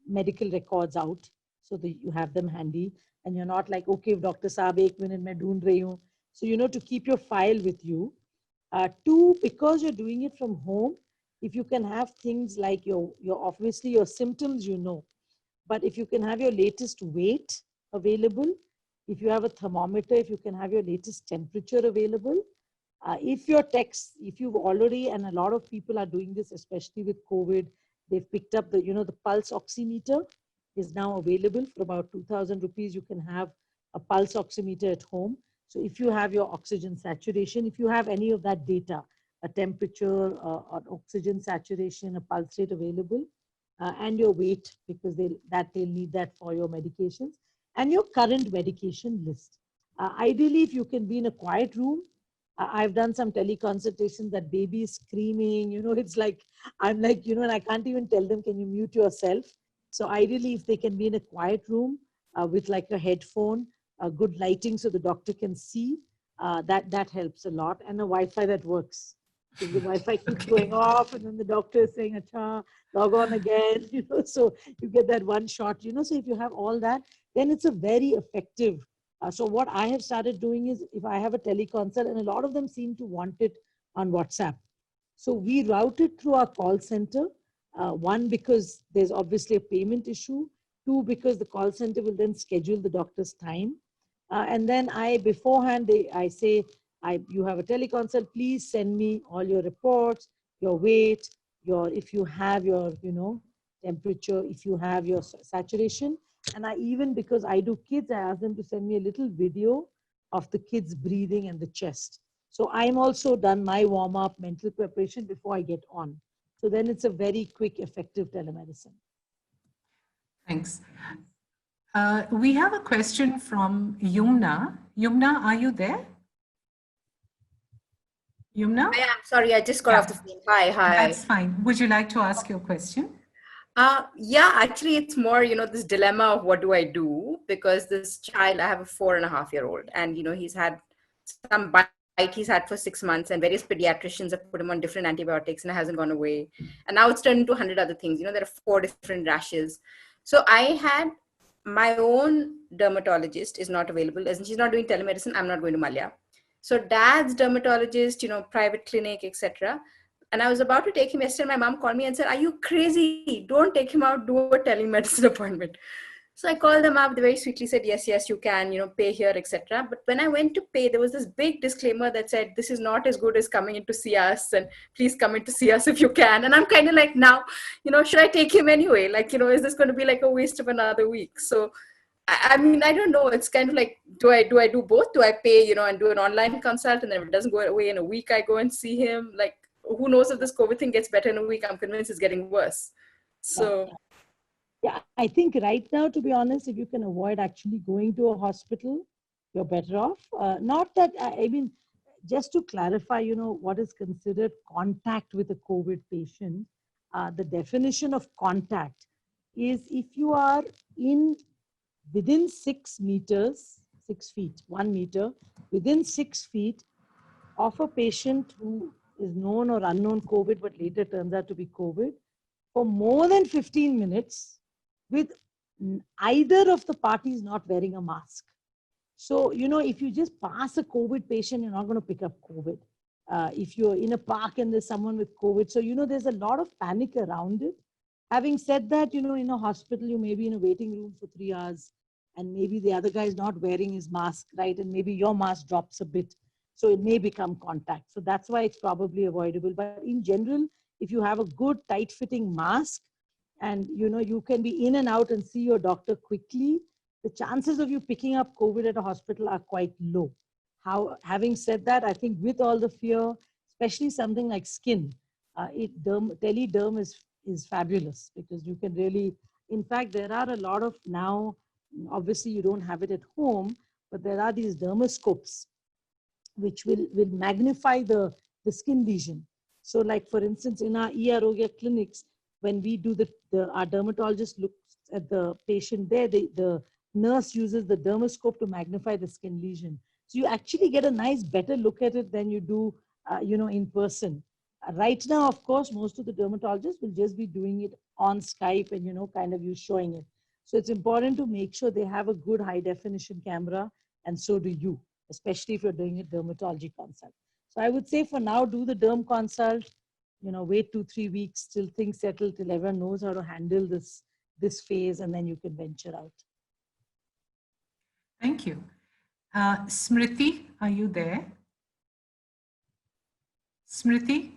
[SPEAKER 3] medical records out so that you have them handy, and you're not like, okay, Dr. Saab, 1 minute main dhoond rahi hu. So, you know, to keep your file with you. Two, because you're doing it from home, if you can have things like your obviously your symptoms, you know, but if you can have your latest weight available, if you have a thermometer, if you can have your latest temperature available, if you've already, and a lot of people are doing this, especially with COVID, they've picked up the, you know, the pulse oximeter is now available for about 2,000 rupees. You can have a pulse oximeter at home. So if you have your oxygen saturation, if you have any of that data, a temperature, an oxygen saturation, a pulse rate available, and your weight, because they'll need that for your medications, and your current medication list. Ideally, if you can be in a quiet room. I've done some teleconsultations that baby is screaming, you know, it's like, I'm like, you know, and I can't even tell them, can you mute yourself? So ideally, if they can be in a quiet room with like a headphone, good lighting so the doctor can see, that helps a lot. And a Wi-Fi that works. If the Wi-Fi keeps going off and then the doctor is saying, acha, log on again, you know, so you get that one shot, you know. So if you have all that, then it's a very effective. So what I have started doing is, if I have a teleconsult, and a lot of them seem to want it on WhatsApp. So we route it through our call center. One, because there's obviously a payment issue. Two, because the call center will then schedule the doctor's time. And then beforehand, I say, you have a teleconsult, please send me all your reports, your weight, if you have your, you know, temperature, if you have your saturation. And because I do kids, I ask them to send me a little video of the kids breathing and the chest. So I'm also done my warm-up, mental preparation before I get on. So then it's a very quick, effective telemedicine.
[SPEAKER 2] Thanks. We have a question from Yumna. Yumna, are you there? Yumna?
[SPEAKER 4] I am sorry, I just got off the phone. Hi.
[SPEAKER 2] That's fine. Would you like to ask your question?
[SPEAKER 4] Yeah, actually, it's more, you know, this dilemma of what do I do? Because this child, I have a 4.5-year-old, and, you know, he's had some bite he's had for 6 months, and various pediatricians have put him on different antibiotics, and it hasn't gone away. And now it's turned into 100 other things. You know, there are 4 different rashes. So I had my own dermatologist is not available, as she's not doing telemedicine. I'm not going to Malya. So dad's dermatologist, you know, private clinic, etc. And I was about to take him yesterday. My mom called me and said, "Are you crazy? Don't take him out. Do a telemedicine appointment." So I called them up. They very sweetly said, yes, you can, you know, pay here, etc. But when I went to pay, there was this big disclaimer that said, this is not as good as coming in to see us, and please come in to see us if you can. And I'm kind of like, now, you know, should I take him anyway? Like, you know, is this going to be like a waste of another week? So, I mean, I don't know. It's kind of like, do I do both? Do I pay, you know, and do an online consult, and then if it doesn't go away in a week, I go and see him? Like, who knows if this COVID thing gets better in a week? I'm convinced it's getting worse. So.
[SPEAKER 3] Yeah, I think right now, to be honest, if you can avoid actually going to a hospital, you're better off. Not that, I mean, just to clarify, you know, what is considered contact with a COVID patient, the definition of contact is if you are within 6 meters, 6 feet, 1 meter, within 6 feet of a patient who is known or unknown COVID, but later turns out to be COVID, for more than 15 minutes with either of the parties not wearing a mask. So, if you just pass a COVID patient, you're not going to pick up COVID. If you're in a park and there's someone with COVID, so, there's a lot of panic around it. Having said that, in a hospital, you may be in a waiting room for 3 hours and maybe the other guy is not wearing his mask, right? And maybe your mask drops a bit. So it may become contact. So that's why it's probably avoidable. But in general, if you have a good tight fitting mask and, you can be in and out and see your doctor quickly, the chances of you picking up COVID at a hospital are quite low. Having said that, I think with all the fear, especially something like skin, telederm is fabulous because you can really, in fact, there are a lot of now, obviously you don't have it at home, but there are these dermoscopes which will magnify the skin lesion. So like for instance, in our e-Arogya clinics, when we do our dermatologist looks at the patient there, the nurse uses the dermoscope to magnify the skin lesion. So you actually get a nice, better look at it than you do, in person. Right now, of course, most of the dermatologists will just be doing it on Skype and, kind of you showing it. So it's important to make sure they have a good high definition camera, and so do you, especially if you're doing a dermatology consult. So I would say for now, do the derm consult, wait 2-3 weeks till things settle, till everyone knows how to handle this phase, and then you can venture out.
[SPEAKER 2] Thank you. Smriti, are you there? Smriti?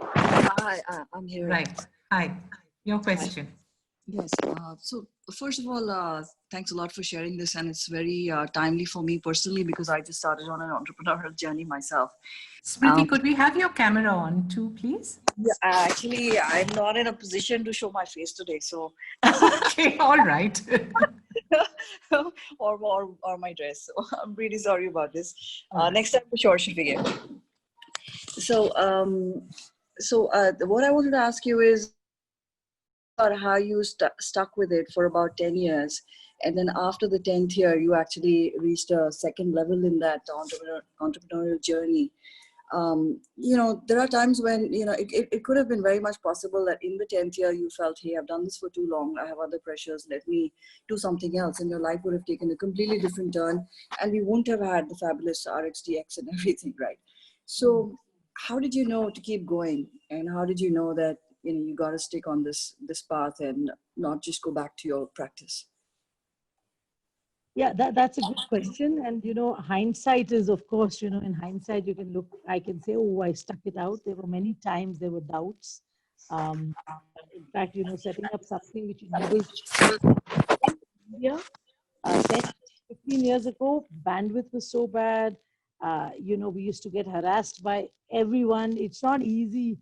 [SPEAKER 5] Hi, I'm here.
[SPEAKER 2] Right. Hi. Your question.
[SPEAKER 5] Yes. So first of all, thanks a lot for sharing this, and it's very timely for me personally because I just started on an entrepreneurial journey myself.
[SPEAKER 2] Smriti, could we have your camera on too, please?
[SPEAKER 5] Yeah, actually, I'm not in a position to show my face today, so
[SPEAKER 2] okay, all right.
[SPEAKER 5] or my dress. So I'm really sorry about this. Next time for sure, Shafiq. So what I wanted to ask you is how you stuck with it for about 10 years. And then after the 10th year, you actually reached a second level in that entrepreneurial journey. There are times when, it could have been very much possible that in the 10th year, you felt, hey, I've done this for too long. I have other pressures. Let me do something else. And your life would have taken a completely different turn. And we wouldn't have had the fabulous RxDX and everything, right? So how did you know to keep going? And how did you know that, you got to stick on this path and not just go back to your practice?
[SPEAKER 3] Yeah, that's a good question. And, hindsight is, of course, in hindsight, you can look, I can say, oh, I stuck it out. There were many times there were doubts. In fact, setting up something which enables India, 10, 15 years ago, bandwidth was so bad. We used to get harassed by everyone. It's not easy,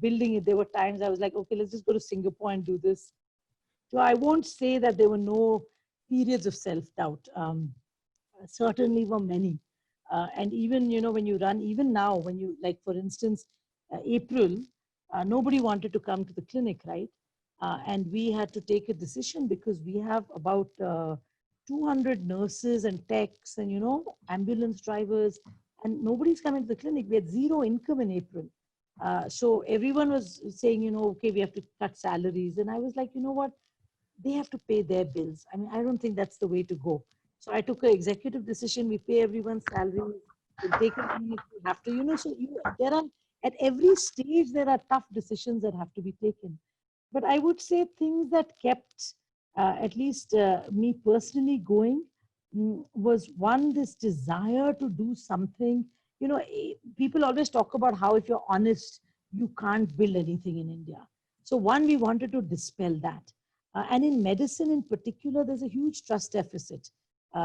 [SPEAKER 3] building it. There were times I was like, okay, let's just go to Singapore and do this. So I won't say that there were no periods of self-doubt. Certainly were many. And even, when you run, even now, when you, like, for instance, April, nobody wanted to come to the clinic, right? And we had to take a decision because we have about 200 nurses and techs and, ambulance drivers, and nobody's coming to the clinic. We had zero income in April. So everyone was saying, okay, we have to cut salaries. And I was like, you know what? They have to pay their bills. I mean, I don't think that's the way to go. So I took an executive decision. We pay everyone's salary. We take it if we have to, so there are, at every stage, there are tough decisions that have to be taken. But I would say things that kept, at least me personally going, was one, this desire to do something. People always talk about how if you're honest, you can't build anything in India. So one, we wanted to dispel that. And in medicine in particular, there's a huge trust deficit.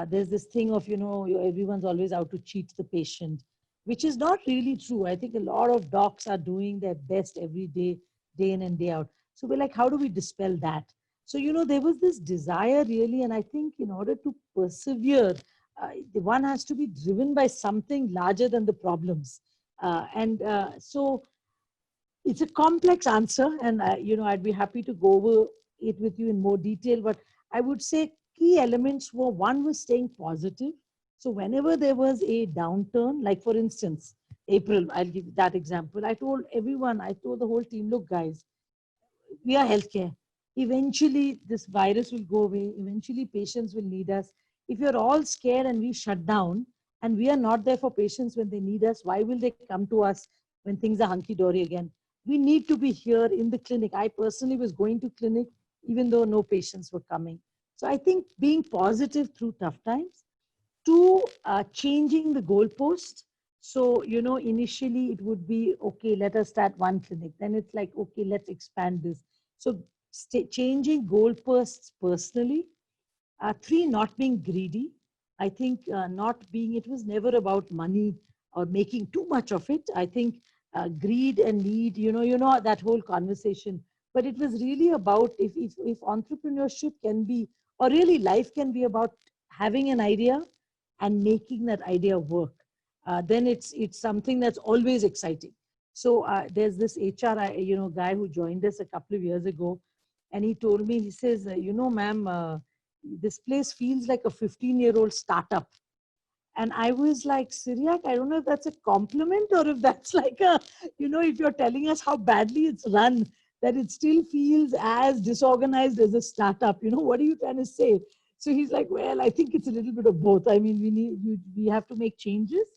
[SPEAKER 3] There's this thing of, everyone's always out to cheat the patient, which is not really true. I think a lot of docs are doing their best every day, day in and day out. So we're like, how do we dispel that? So, there was this desire really, and I think in order to persevere, one has to be driven by something larger than the problems. So it's a complex answer, and, I'd be happy to go over it with you in more detail, but I would say key elements were, one was staying positive. So whenever there was a downturn, like for instance, April, I'll give you that example. I told everyone, I told the whole team, look, guys, we are healthcare. Eventually, this virus will go away. Eventually, patients will need us. If you're all scared and we shut down and we are not there for patients when they need us, why will they come to us when things are hunky-dory again? We need to be here in the clinic. I personally was going to clinic even though no patients were coming. So I think being positive through tough times. Two, changing the goalpost. So, initially it would be, okay, let us start one clinic. Then it's like, okay, let's expand this. So changing goalposts personally. Three, not being greedy. I think it was never about money or making too much of it. I think greed and need, that whole conversation. But it was really about if entrepreneurship can be, or really life can be about having an idea and making that idea work, then it's something that's always exciting. So there's this HR guy who joined us a couple of years ago, and he told me, he says, ma'am, this place feels like a 15-year-old startup. And I was like, Siriak, I don't know if that's a compliment or if that's like if you're telling us how badly it's run, that it still feels as disorganized as a startup. What are you trying to say? So he's like, well, I think it's a little bit of both. I mean, we have to make changes,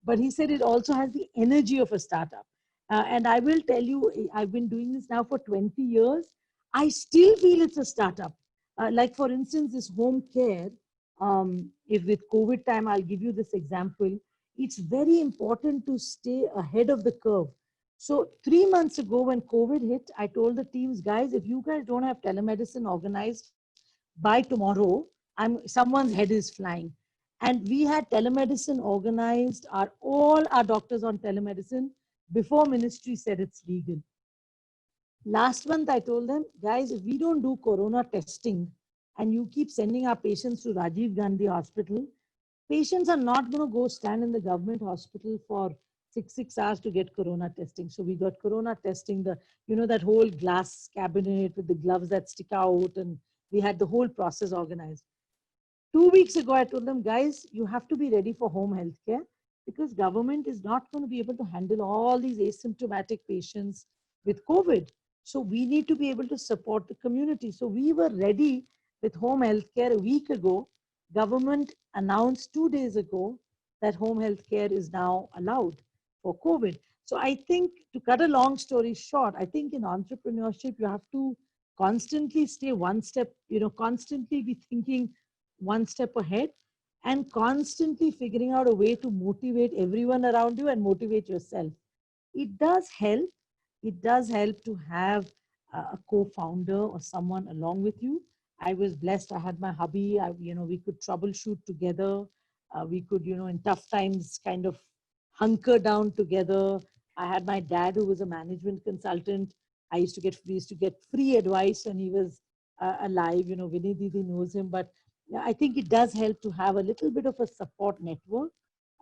[SPEAKER 3] but he said it also has the energy of a startup. And I will tell you, I've been doing this now for 20 years. I still feel it's a startup. Like for instance, this home care, if with COVID time, I'll give you this example. It's very important to stay ahead of the curve. So 3 months ago when COVID hit, I told the teams, guys, if you guys don't have telemedicine organized by tomorrow, someone's head is flying. And we had telemedicine organized, all our doctors on telemedicine before ministry said it's legal. Last month, I told them, guys, if we don't do corona testing and you keep sending our patients to Rajiv Gandhi Hospital, patients are not going to go stand in the government hospital for six hours to get corona testing. So we got corona testing, that whole glass cabinet with the gloves that stick out, and we had the whole process organized. 2 weeks ago, I told them, guys, you have to be ready for home health care because government is not going to be able to handle all these asymptomatic patients with COVID. So we need to be able to support the community. So we were ready with home health care a week ago. Government announced 2 days ago that home health care is now allowed for COVID. So I think, to cut a long story short, I think in entrepreneurship, you have to constantly stay one step, constantly be thinking one step ahead and constantly figuring out a way to motivate everyone around you and motivate yourself. It does help. It does help to have a co-founder or someone along with you. I was blessed. I had my hubby. We could troubleshoot together. We could, in tough times, kind of hunker down together. I had my dad, who was a management consultant. We used to get free advice when he was alive. Vinny Didi knows him. But I think it does help to have a little bit of a support network.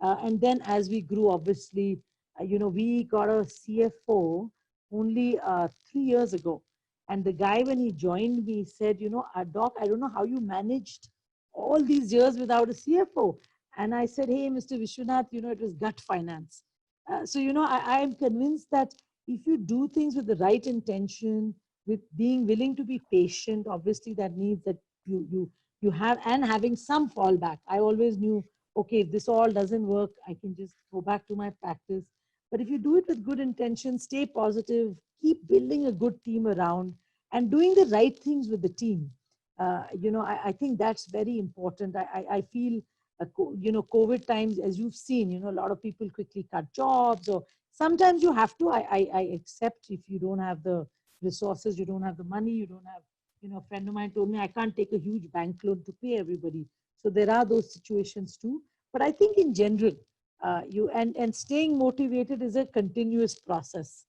[SPEAKER 3] And then as we grew, obviously, we got a CFO only 3 years ago. And the guy, when he joined me, said, Doc, I don't know how you managed all these years without a CFO. And I said, hey, Mr. Vishwanath, it was gut finance. So, I am convinced that if you do things with the right intention, with being willing to be patient, obviously that means that you have, and having some fallback. I always knew, okay, if this all doesn't work, I can just go back to my practice. But if you do it with good intention, stay positive, keep building a good team around and doing the right things with the team. I think that's very important. I feel, COVID times, as you've seen, a lot of people quickly cut jobs, or sometimes you have to. I accept if you don't have the resources, you don't have the money, you don't have, a friend of mine told me, I can't take a huge bank loan to pay everybody. So there are those situations too. But I think in general, and staying motivated is a continuous process.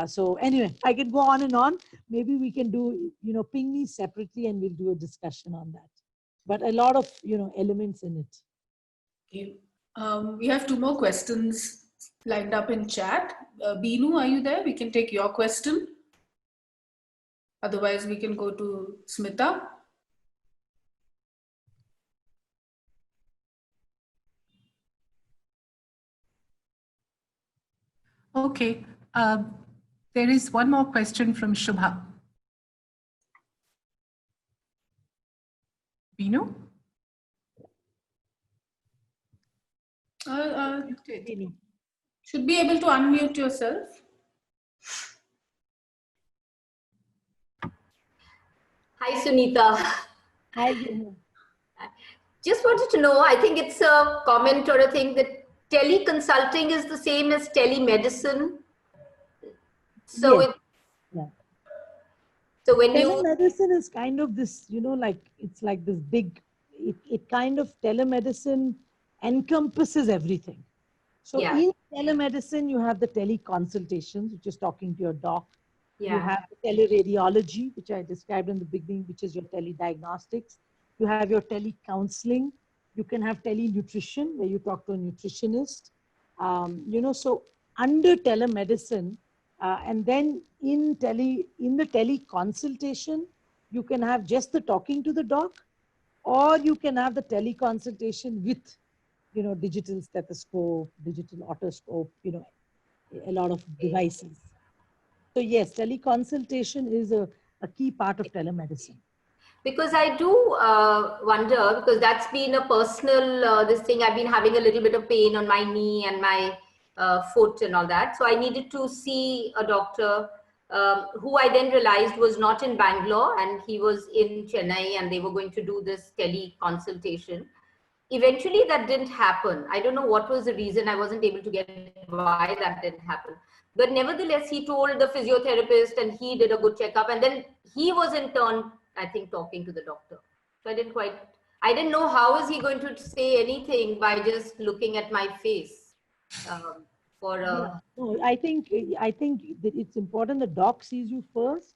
[SPEAKER 3] So anyway, I can go on and on. Maybe we can do, ping me separately and we'll do a discussion on that. But a lot of, elements in it.
[SPEAKER 6] Okay. We have 2 more questions lined up in chat. Binu, are you there? We can take your question. Otherwise, we can go to Smita.
[SPEAKER 2] Okay. There is one more question from Shubha. Binu?
[SPEAKER 3] Really.
[SPEAKER 6] Should be able to unmute yourself.
[SPEAKER 7] Hi, Sunita.
[SPEAKER 3] Hi, Vinu.
[SPEAKER 7] Just wanted to know, I think it's a comment or a thing that teleconsulting is the same as telemedicine. So,
[SPEAKER 3] Yes. Yeah.
[SPEAKER 7] so when you,
[SPEAKER 3] Telemedicine is kind of this, like it's like this big, it kind of telemedicine encompasses everything. So
[SPEAKER 7] Yeah.
[SPEAKER 3] in telemedicine, you have the teleconsultations, which is talking to your doc. You
[SPEAKER 7] yeah,
[SPEAKER 3] have the teleradiology, which I described in the beginning, which is your telediagnostics. You have your telecounseling. You can have telenutrition, where you talk to a nutritionist. So under telemedicine, and then in the teleconsultation, you can have just the talking to the doc, or you can have the teleconsultation with, digital stethoscope, digital otoscope, a lot of devices. So yes, teleconsultation is a key part of telemedicine.
[SPEAKER 7] because I do wonder, because that's been a personal, this thing, I've been having a little bit of pain on my knee and my foot and all that. So I needed to see a doctor who I then realized was not in Bangalore, and he was in Chennai, and they were going to do this teleconsultation. Eventually that didn't happen. I don't know what was the reason. I wasn't able to get why that didn't happen. But nevertheless, he told the physiotherapist and he did a good checkup. And then he was in turn, I think, talking to the doctor. So I didn't know how is he going to say anything by just looking at my face.
[SPEAKER 3] No, I think that it's important the doc sees you first,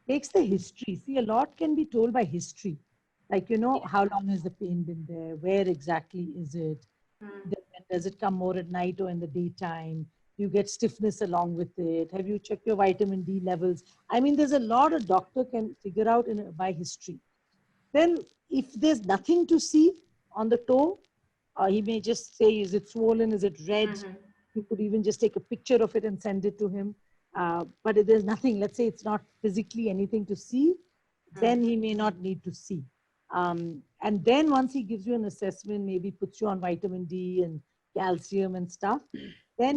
[SPEAKER 3] takes the history. See, a lot can be told by history. Like, how long has the pain been there? Where exactly is it? Does it come more at night or in the daytime? You get stiffness along with it. Have you checked your vitamin D levels? I mean, there's a lot a doctor can figure out by history. Then if there's nothing to see on the toe, he may just say, is it swollen? Is it red? You could even just take a picture of it and send it to him. But if there's nothing, let's say it's not physically anything to see, then he may not need to see. And then once he gives you an assessment, maybe puts you on vitamin D and calcium and stuff, then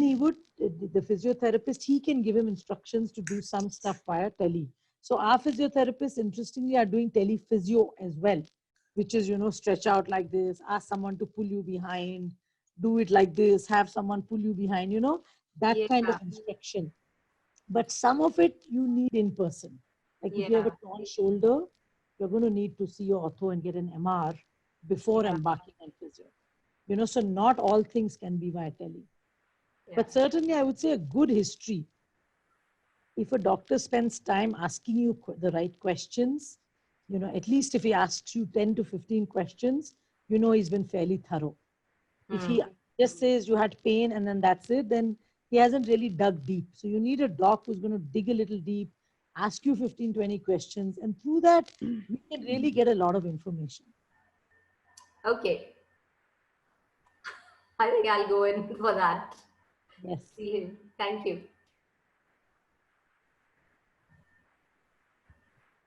[SPEAKER 3] the physiotherapist, he can give him instructions to do some stuff via tele. So our physiotherapists, interestingly, are doing telephysio as well, which is, stretch out like this, ask someone to pull you behind, do it like this, have someone pull you behind, that kind of instruction. But some of it you need in person. Like if you have a torn shoulder, you're going to need to see your ortho and get an MR before embarking on physio. So not all things can be via tele. But certainly I would say a good history. If a doctor spends time asking you the right questions, at least if he asks you 10 to 15 questions, he's been fairly thorough. If he just says you had pain and then that's it, then he hasn't really dug deep. So you need a doc who's going to dig a little deep, ask you 15, 20 questions. And through that, you can really get a lot of information.
[SPEAKER 7] Okay. I think I'll go in for that.
[SPEAKER 3] Yes.
[SPEAKER 7] See him. Thank you.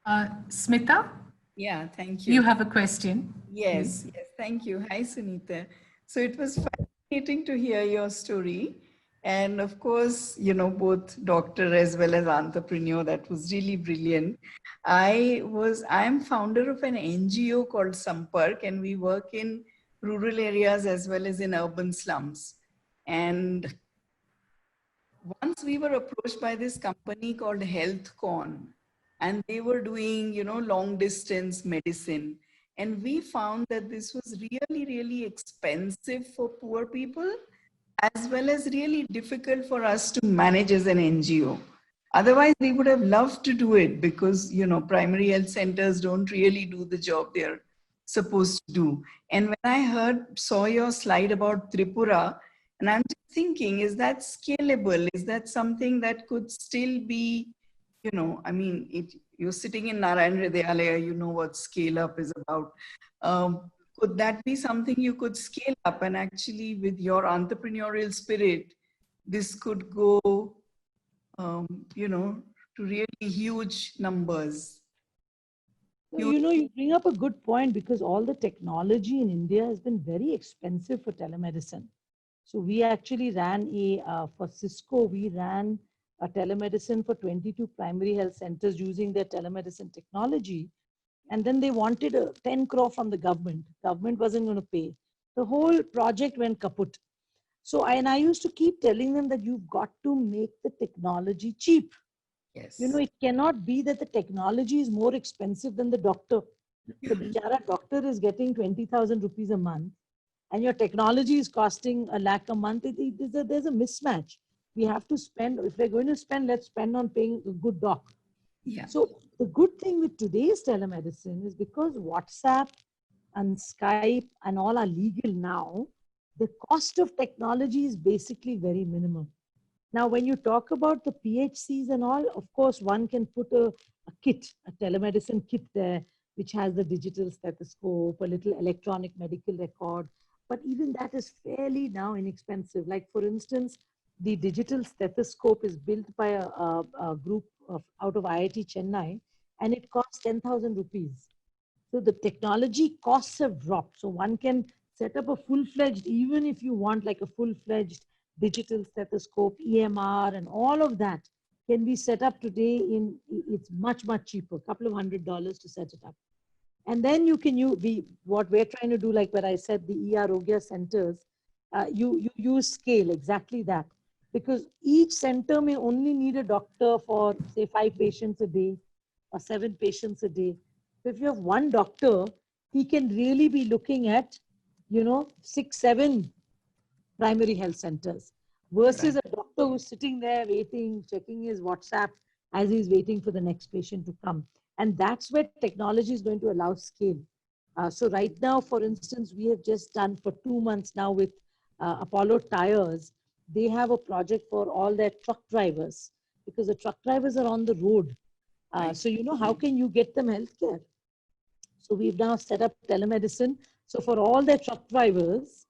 [SPEAKER 2] Smita?
[SPEAKER 8] Yeah, thank you.
[SPEAKER 2] You have a question.
[SPEAKER 8] Yes, yes, thank you. Hi, Sunita. So it was fascinating to hear your story. And of course, both doctor as well as entrepreneur, that was really brilliant. I'm founder of an NGO called Sampark, and we work in rural areas as well as in urban slums. And once we were approached by this company called HealthCon, and they were doing, long distance medicine. And we found that this was really, really expensive for poor people, as well as really difficult for us to manage as an NGO. Otherwise, we would have loved to do it because, primary health centers don't really do the job they're supposed to do. And when I saw your slide about Tripura, and I'm just thinking, is that scalable? Is that something that could still be, you're sitting in Narayan Hridayalaya, you know what scale up is about. Could that be something you could scale up and actually with your entrepreneurial spirit this could go, to really huge numbers.
[SPEAKER 3] You bring up a good point, because all the technology in India has been very expensive for telemedicine. So we actually ran for Cisco, we ran a telemedicine for 22 primary health centers using their telemedicine technology. And then they wanted 10 crore from the government. Government wasn't going to pay. The whole project went kaput. So I used to keep telling them that you've got to make the technology cheap.
[SPEAKER 2] Yes.
[SPEAKER 3] It cannot be that the technology is more expensive than the doctor. The bichara doctor is getting 20,000 rupees a month, and your technology is costing 1 lakh a month. There's a mismatch. We have to spend, if we're going to spend, let's spend on paying a good doc.
[SPEAKER 2] Yeah.
[SPEAKER 3] So the good thing with today's telemedicine is, because WhatsApp and Skype and all are legal now, the cost of technology is basically very minimum. Now, when you talk about the PHCs and all, of course, one can put a kit, a telemedicine kit there, which has the digital stethoscope, a little electronic medical record. But even that is fairly now inexpensive. Like, for instance, the digital stethoscope is built by a group out of IIT Chennai, and it costs 10,000 rupees. So the technology costs have dropped. So one can set up a full-fledged, even if you want like a full-fledged digital stethoscope, EMR, and all of that can be set up today it's much, much cheaper, a couple of $100 to set it up. And then you can what we're trying to do, like what I said, the e-Arogya centers, you use scale, exactly that. Because each center may only need a doctor for, say, 5 patients a day or 7 patients a day. So if you have one doctor, he can really be looking at, 6, 7 primary health centers, versus a doctor who's sitting there waiting, checking his WhatsApp as he's waiting for the next patient to come. And that's where technology is going to allow scale. So right now, for instance, we have just done for 2 months now with Apollo Tires. They have a project for all their truck drivers, because the truck drivers are on the road. So, how can you get them healthcare? So we've now set up telemedicine. So for all their truck drivers,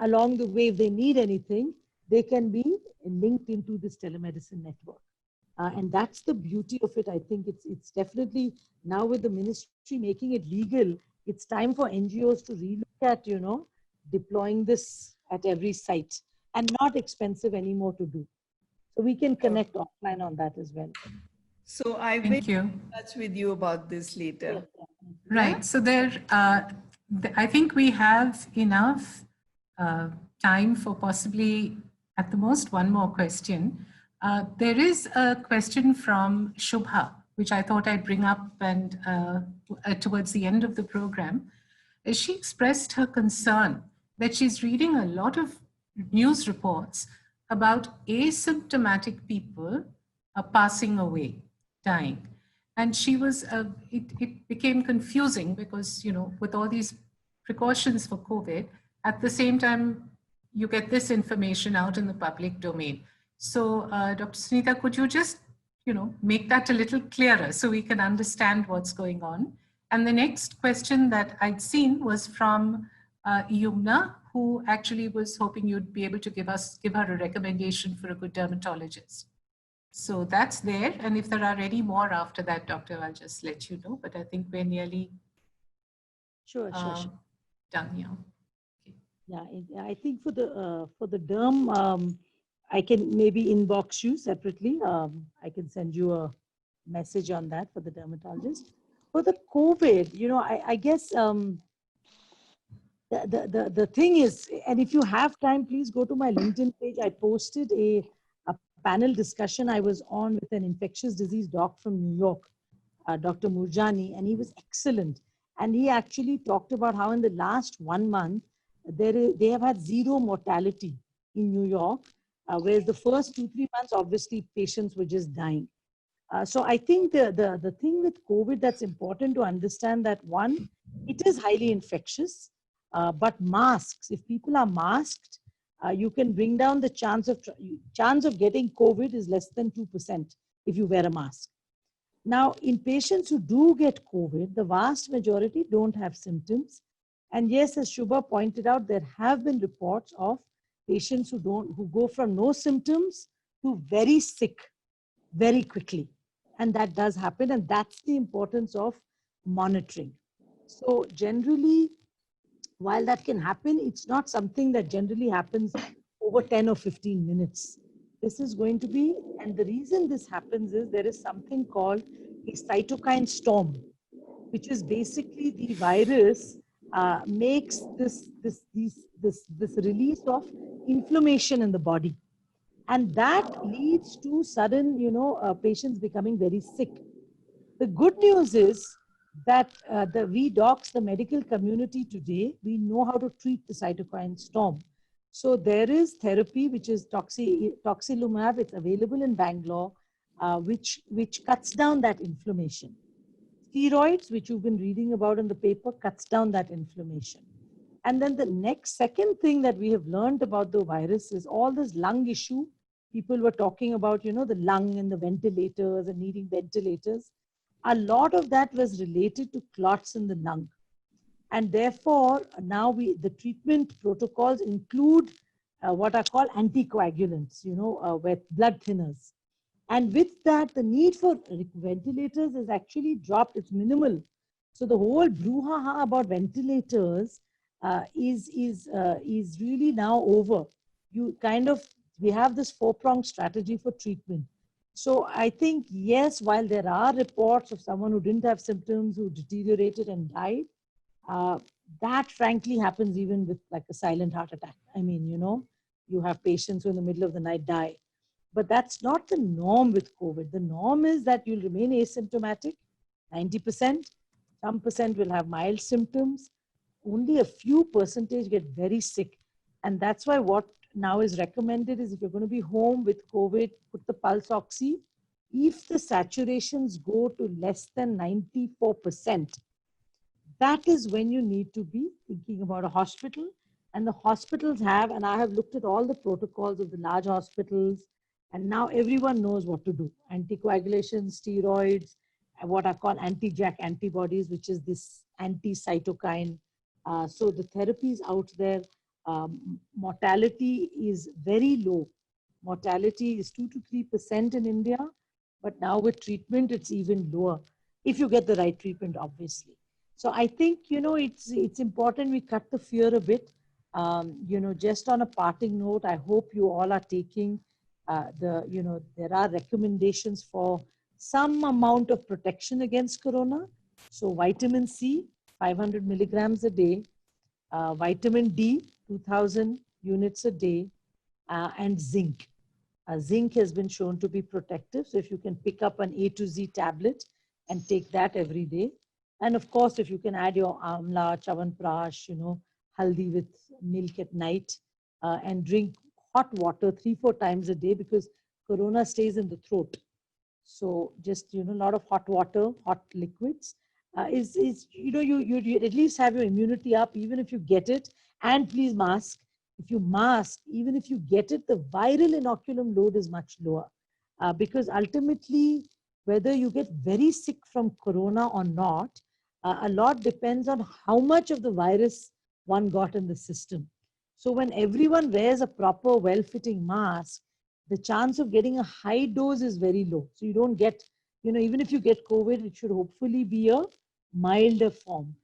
[SPEAKER 3] along the way, if they need anything, they can be linked into this telemedicine network. And that's the beauty of it. I think it's definitely, now with the ministry making it legal, it's time for NGOs to relook at, deploying this at every site, and not expensive anymore to do. So we can connect offline on that as well.
[SPEAKER 8] So I will be in touch with you about this later.
[SPEAKER 2] Right. So I think we have enough time for possibly at the most one more question. There is a question from Shubha, which I thought I'd bring up and towards the end of the program. She expressed her concern that she's reading a lot of news reports about asymptomatic people passing away, dying. And she was, it became confusing because, with all these precautions for COVID, at the same time, you get this information out in the public domain. So Dr. Sunita, could you just, make that a little clearer so we can understand what's going on? And the next question that I'd seen was from Yumna, who actually was hoping you'd be able to give her a recommendation for a good dermatologist. So that's there. And if there are any more after that, doctor, I'll just let you know. But I think we're nearly
[SPEAKER 3] sure.
[SPEAKER 2] Done here. Okay.
[SPEAKER 3] Yeah, I think for the derm, I can maybe inbox you separately. I can send you a message on that for the dermatologist. For the COVID, I guess the thing is, and if you have time, please go to my LinkedIn page. I posted a panel discussion I was on with an infectious disease doc from New York, Dr. Murjani, and he was excellent. And he actually talked about how in the last 1 month, they have had 0 mortality in New York, whereas the first 2-3 months, obviously, patients were just dying. So I think the thing with COVID that's important to understand that, one, it is highly infectious, but masks, if people are masked, you can bring down the chance of getting COVID is less than 2% if you wear a mask. Now, in patients who do get COVID, the vast majority don't have symptoms. And yes, as Shubha pointed out, there have been reports of patients who go from no symptoms to very sick very quickly. And that does happen. And that's the importance of monitoring. So generally, while that can happen, it's not something that generally happens over 10 or 15 minutes. This is going to be, and the reason this happens is there is something called a cytokine storm, which is basically the virus makes this release of inflammation in the body. And that leads to sudden, patients becoming very sick. The good news is that we docs, the medical community today, we know how to treat the cytokine storm. So there is therapy, which is Toxilumab. It's available in Bangalore, which cuts down that inflammation. Steroids, which you've been reading about in the paper, cuts down that inflammation. And then the second thing that we have learned about the virus is all this lung issue. People were talking about, the lung and the ventilators and needing ventilators. A lot of that was related to clots in the lung. And therefore, now the treatment protocols include what are called anticoagulants, with blood thinners. And with that, the need for ventilators is actually dropped. It's minimal. So the whole brouhaha about ventilators is really now over. We have this four-pronged strategy for treatment. So I think, yes, while there are reports of someone who didn't have symptoms, who deteriorated and died, that frankly happens even with like a silent heart attack. I mean, you have patients who in the middle of the night die. But that's not the norm with COVID. The norm is that you'll remain asymptomatic, 90%. Some percent will have mild symptoms. Only a few percentage get very sick. And that's why what now is recommended is if you're going to be home with COVID, put the pulse oxy. If the saturations go to less than 94%, that is when you need to be thinking about a hospital. And the hospitals have, and I have looked at all the protocols of the large hospitals, and now everyone knows what to do. Anticoagulation, steroids, what are called anti-JAK antibodies, which is this anti-cytokine. So the therapy is out there. Mortality is very low. Mortality is 2 to 3% in India, but now with treatment, it's even lower, if you get the right treatment, obviously. So I think, it's important we cut the fear a bit. Just on a parting note, I hope you all are taking there are recommendations for some amount of protection against corona. So vitamin C, 500 milligrams a day, vitamin D, 2000 units a day, and zinc. Zinc has been shown to be protective. So if you can pick up an A to Z tablet and take that every day. And of course, if you can add your amla, chawanprash, haldi with milk at night, and drink hot water 3-4 times a day, because corona stays in the throat. So just, a lot of hot water, hot liquids you at least have your immunity up, even if you get it. And please mask. If you mask, even if you get it, the viral inoculum load is much lower. Because ultimately, whether you get very sick from corona or not, a lot depends on how much of the virus one got in the system. So when everyone wears a proper, well-fitting mask, the chance of getting a high dose is very low. So you don't get, even if you get COVID, it should hopefully be a milder form.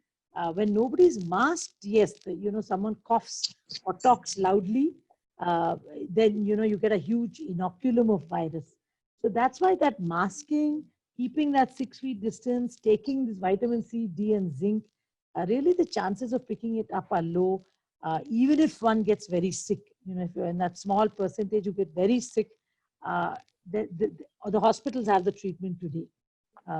[SPEAKER 3] When nobody's masked, yes, someone coughs or talks loudly, then, you get a huge inoculum of virus. So that's why that masking, keeping that 6 feet distance, taking this vitamin C, D, and zinc, really the chances of picking it up are low. Even if one gets very sick, if you're in that small percentage who get very sick, the hospitals have the treatment today.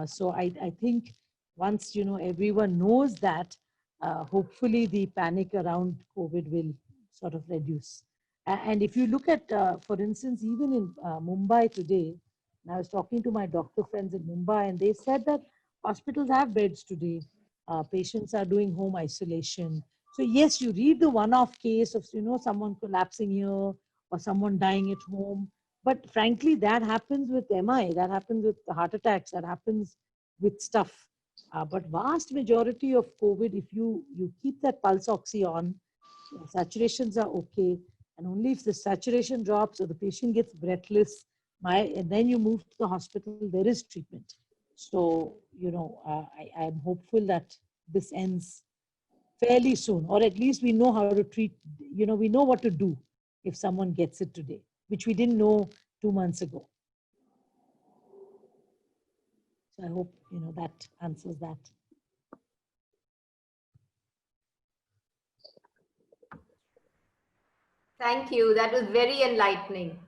[SPEAKER 3] So I think once, everyone knows that, hopefully the panic around COVID will sort of reduce. And if you look at, for instance, even in Mumbai today, and I was talking to my doctor friends in Mumbai, and they said that hospitals have beds today. Patients are doing home isolation. So yes, you read the one-off case of, someone collapsing here or someone dying at home. But frankly, that happens with MI, that happens with heart attacks, that happens with stuff. But vast majority of COVID, if you keep that pulse oxy on, saturations are okay. And only if the saturation drops or the patient gets breathless, and then you move to the hospital, there is treatment. So, I'm hopeful that this ends fairly soon, or at least we know how to treat, we know what to do if someone gets it today, which we didn't know 2 months ago. So I hope, that answers that.
[SPEAKER 7] Thank you. That was very enlightening.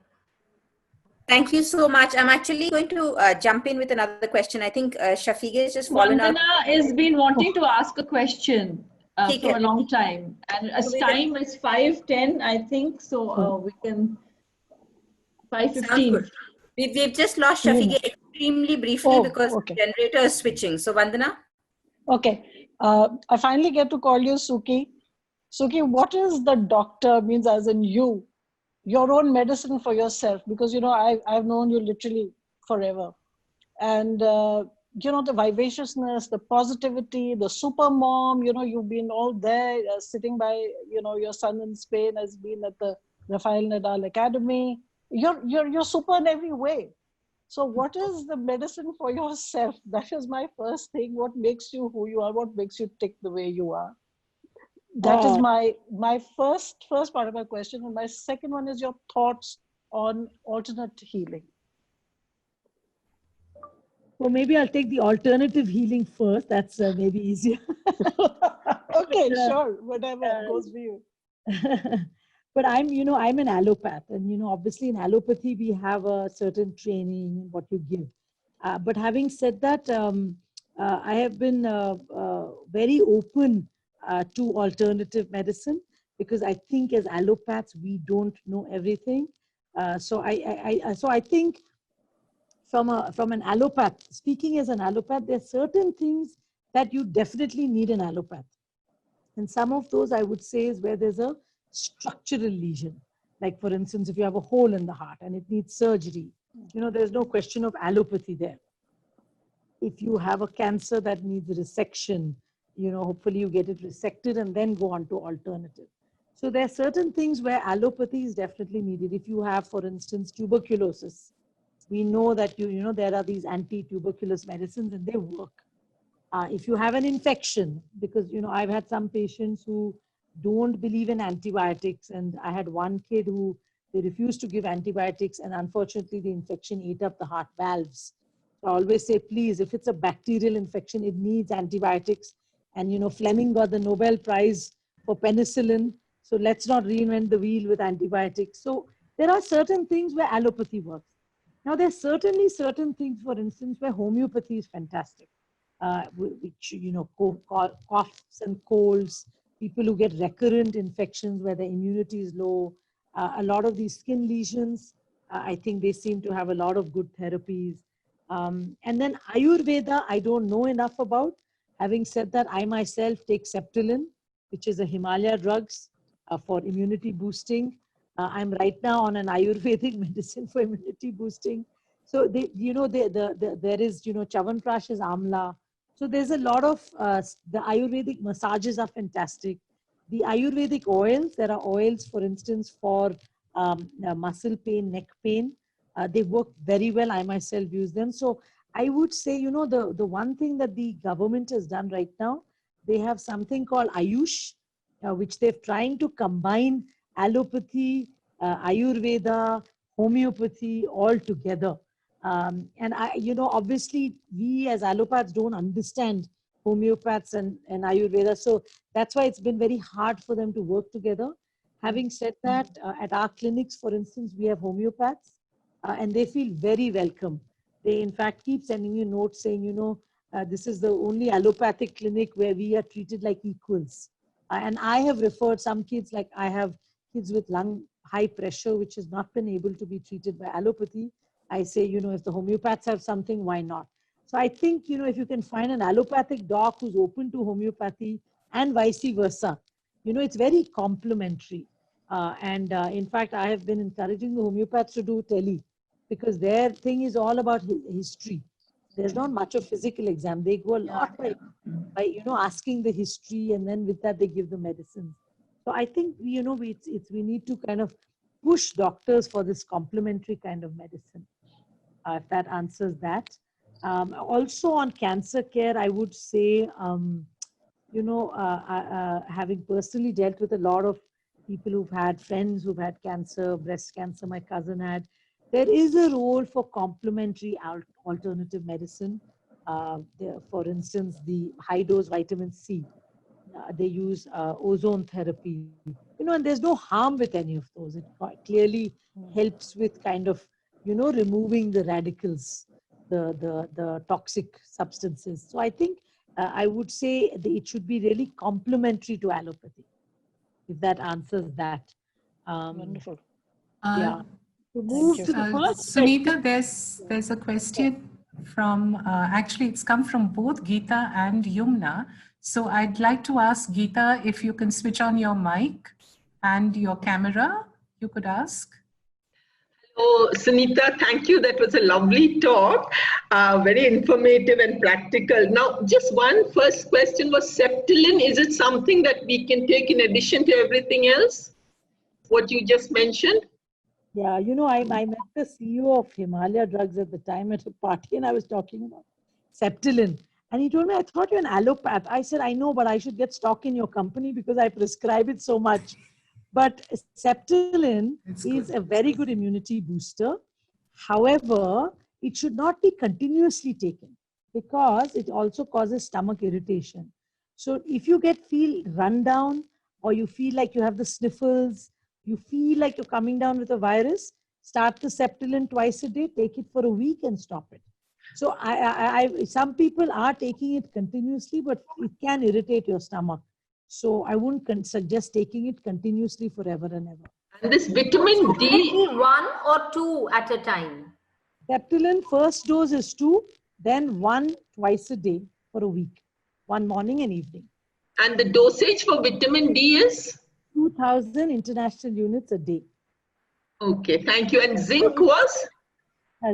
[SPEAKER 4] Thank you so much. I'm actually going to jump in with another question. I think Shafiq has just fallen out.
[SPEAKER 9] Vandana has been wanting to ask a question
[SPEAKER 4] ठीक
[SPEAKER 9] for
[SPEAKER 4] है.
[SPEAKER 9] a long time. And as time is 5:10, I think, so we can, 5:15.
[SPEAKER 4] Good. We've just lost Shafiq extremely briefly because
[SPEAKER 1] okay.
[SPEAKER 4] the generator is switching. So Vandana?
[SPEAKER 1] Okay. I finally get to call you Suki. Suki, what is the doctor means as in you? Your own medicine for yourself, because I've known you literally forever, and the vivaciousness, the positivity, the super mom. You've been all there, sitting by your son in Spain has been at the Rafael Nadal Academy. You're super in every way. So what is the medicine for yourself? That is my first thing. What makes you who you are? What makes you tick the way you are? That is my first part of my question. And my second one is your thoughts on alternate healing.
[SPEAKER 3] Well, maybe I'll take the alternative healing first. That's maybe easier.
[SPEAKER 1] Okay, sure. Whatever goes for you.
[SPEAKER 3] But I'm an allopath, and obviously in allopathy we have a certain training in what you give. But having said that, I have been very open to alternative medicine, because I think as allopaths we don't know everything. So I think from an allopath, speaking as an allopath, there are certain things that you definitely need an allopath. And some of those I would say is where there's a structural lesion. Like for instance, if you have a hole in the heart and it needs surgery, there's no question of allopathy there. If you have a cancer that needs resection, hopefully you get it resected and then go on to alternative. So there are certain things where allopathy is definitely needed. If you have, for instance, tuberculosis, we know that there are these anti-tuberculous medicines and they work. If you have an infection, because I've had some patients who don't believe in antibiotics, and I had one kid who they refused to give antibiotics, and unfortunately the infection ate up the heart valves. So I always say, please, if it's a bacterial infection, it needs antibiotics. And Fleming got the Nobel Prize for penicillin, so let's not reinvent the wheel with antibiotics. So there are certain things where allopathy works. Now there's certainly certain things, for instance, where homeopathy is fantastic. Which coughs and colds, people who get recurrent infections where the immunity is low, a lot of these skin lesions, I think they seem to have a lot of good therapies. And then Ayurveda, I don't know enough about. Having said that, I myself take Septulin, which is a Himalaya drugs for immunity boosting. I'm right now on an Ayurvedic medicine for immunity boosting. So there is Chyawanprash is Amla. So there's a lot of the Ayurvedic massages are fantastic. The Ayurvedic oils, there are oils, for instance, for muscle pain, neck pain. They work very well. I myself use them. So I would say, the one thing that the government has done right now, they have something called Ayush, which they're trying to combine allopathy, Ayurveda, homeopathy all together. And obviously we as allopaths don't understand homeopaths and Ayurveda. So that's why it's been very hard for them to work together. Having said that, at our clinics, for instance, we have homeopaths and they feel very welcome. They in fact keep sending you notes saying, this is the only allopathic clinic where we are treated like equals. And I have referred some kids, like I have kids with lung high pressure, which has not been able to be treated by allopathy. I say, if the homeopaths have something, why not? So I think, if you can find an allopathic doc who's open to homeopathy and vice versa, it's very complementary. In fact, I have been encouraging the homeopaths to do tele, because their thing is all about history. There's not much of physical exam. They go a lot by asking the history, and then with that they give the medicine. So I think, you know, we need to kind of push doctors for this complementary kind of medicine, if that answers that. Also on cancer care, I would say, you know, having personally dealt with a lot of people who've had friends who've had cancer, breast cancer, my cousin had, there is a role for complementary alternative medicine. For instance, the high dose vitamin C, they use ozone therapy, you know, and there's no harm with any of those. It clearly helps with kind of, you know, removing the radicals, the toxic substances. So I think I would say it should be really complementary to allopathy, if that answers that.
[SPEAKER 1] Wonderful.
[SPEAKER 3] Yeah. To move to the first
[SPEAKER 2] Sunita, there's a question from, actually it's come from both Geeta and Yumna. So I'd like to ask Geeta if you can switch on your mic and your camera, you could ask.
[SPEAKER 10] Oh, Sunita, thank you. That was a lovely talk, very informative and practical. Now, just one first question was Septilin. Is it something that we can take in addition to everything else, what you just mentioned?
[SPEAKER 3] Yeah, you know, I met the CEO of Himalaya Drugs at the time at a party, and I was talking about Septilin. And he told me, I thought you're an allopath. I said, I know, but I should get stock in your company because I prescribe it so much. But Septilin is a very good immunity booster. However, it should not be continuously taken because it also causes stomach irritation. So if you feel run down, or you feel like you have the sniffles, you feel like you're coming down with a virus, start the Septilin twice a day, take it for a week and stop it. So some people are taking it continuously, but it can irritate your stomach. So I wouldn't suggest taking it continuously forever and ever.
[SPEAKER 10] And this vitamin D?
[SPEAKER 7] 1 or 2 at a time?
[SPEAKER 3] Septilin, first dose is 2, then 1 twice a day for a week, 1 morning and evening.
[SPEAKER 10] And the dosage for vitamin D is?
[SPEAKER 3] 2,000 international units a day.
[SPEAKER 10] Okay, thank you. And zinc was?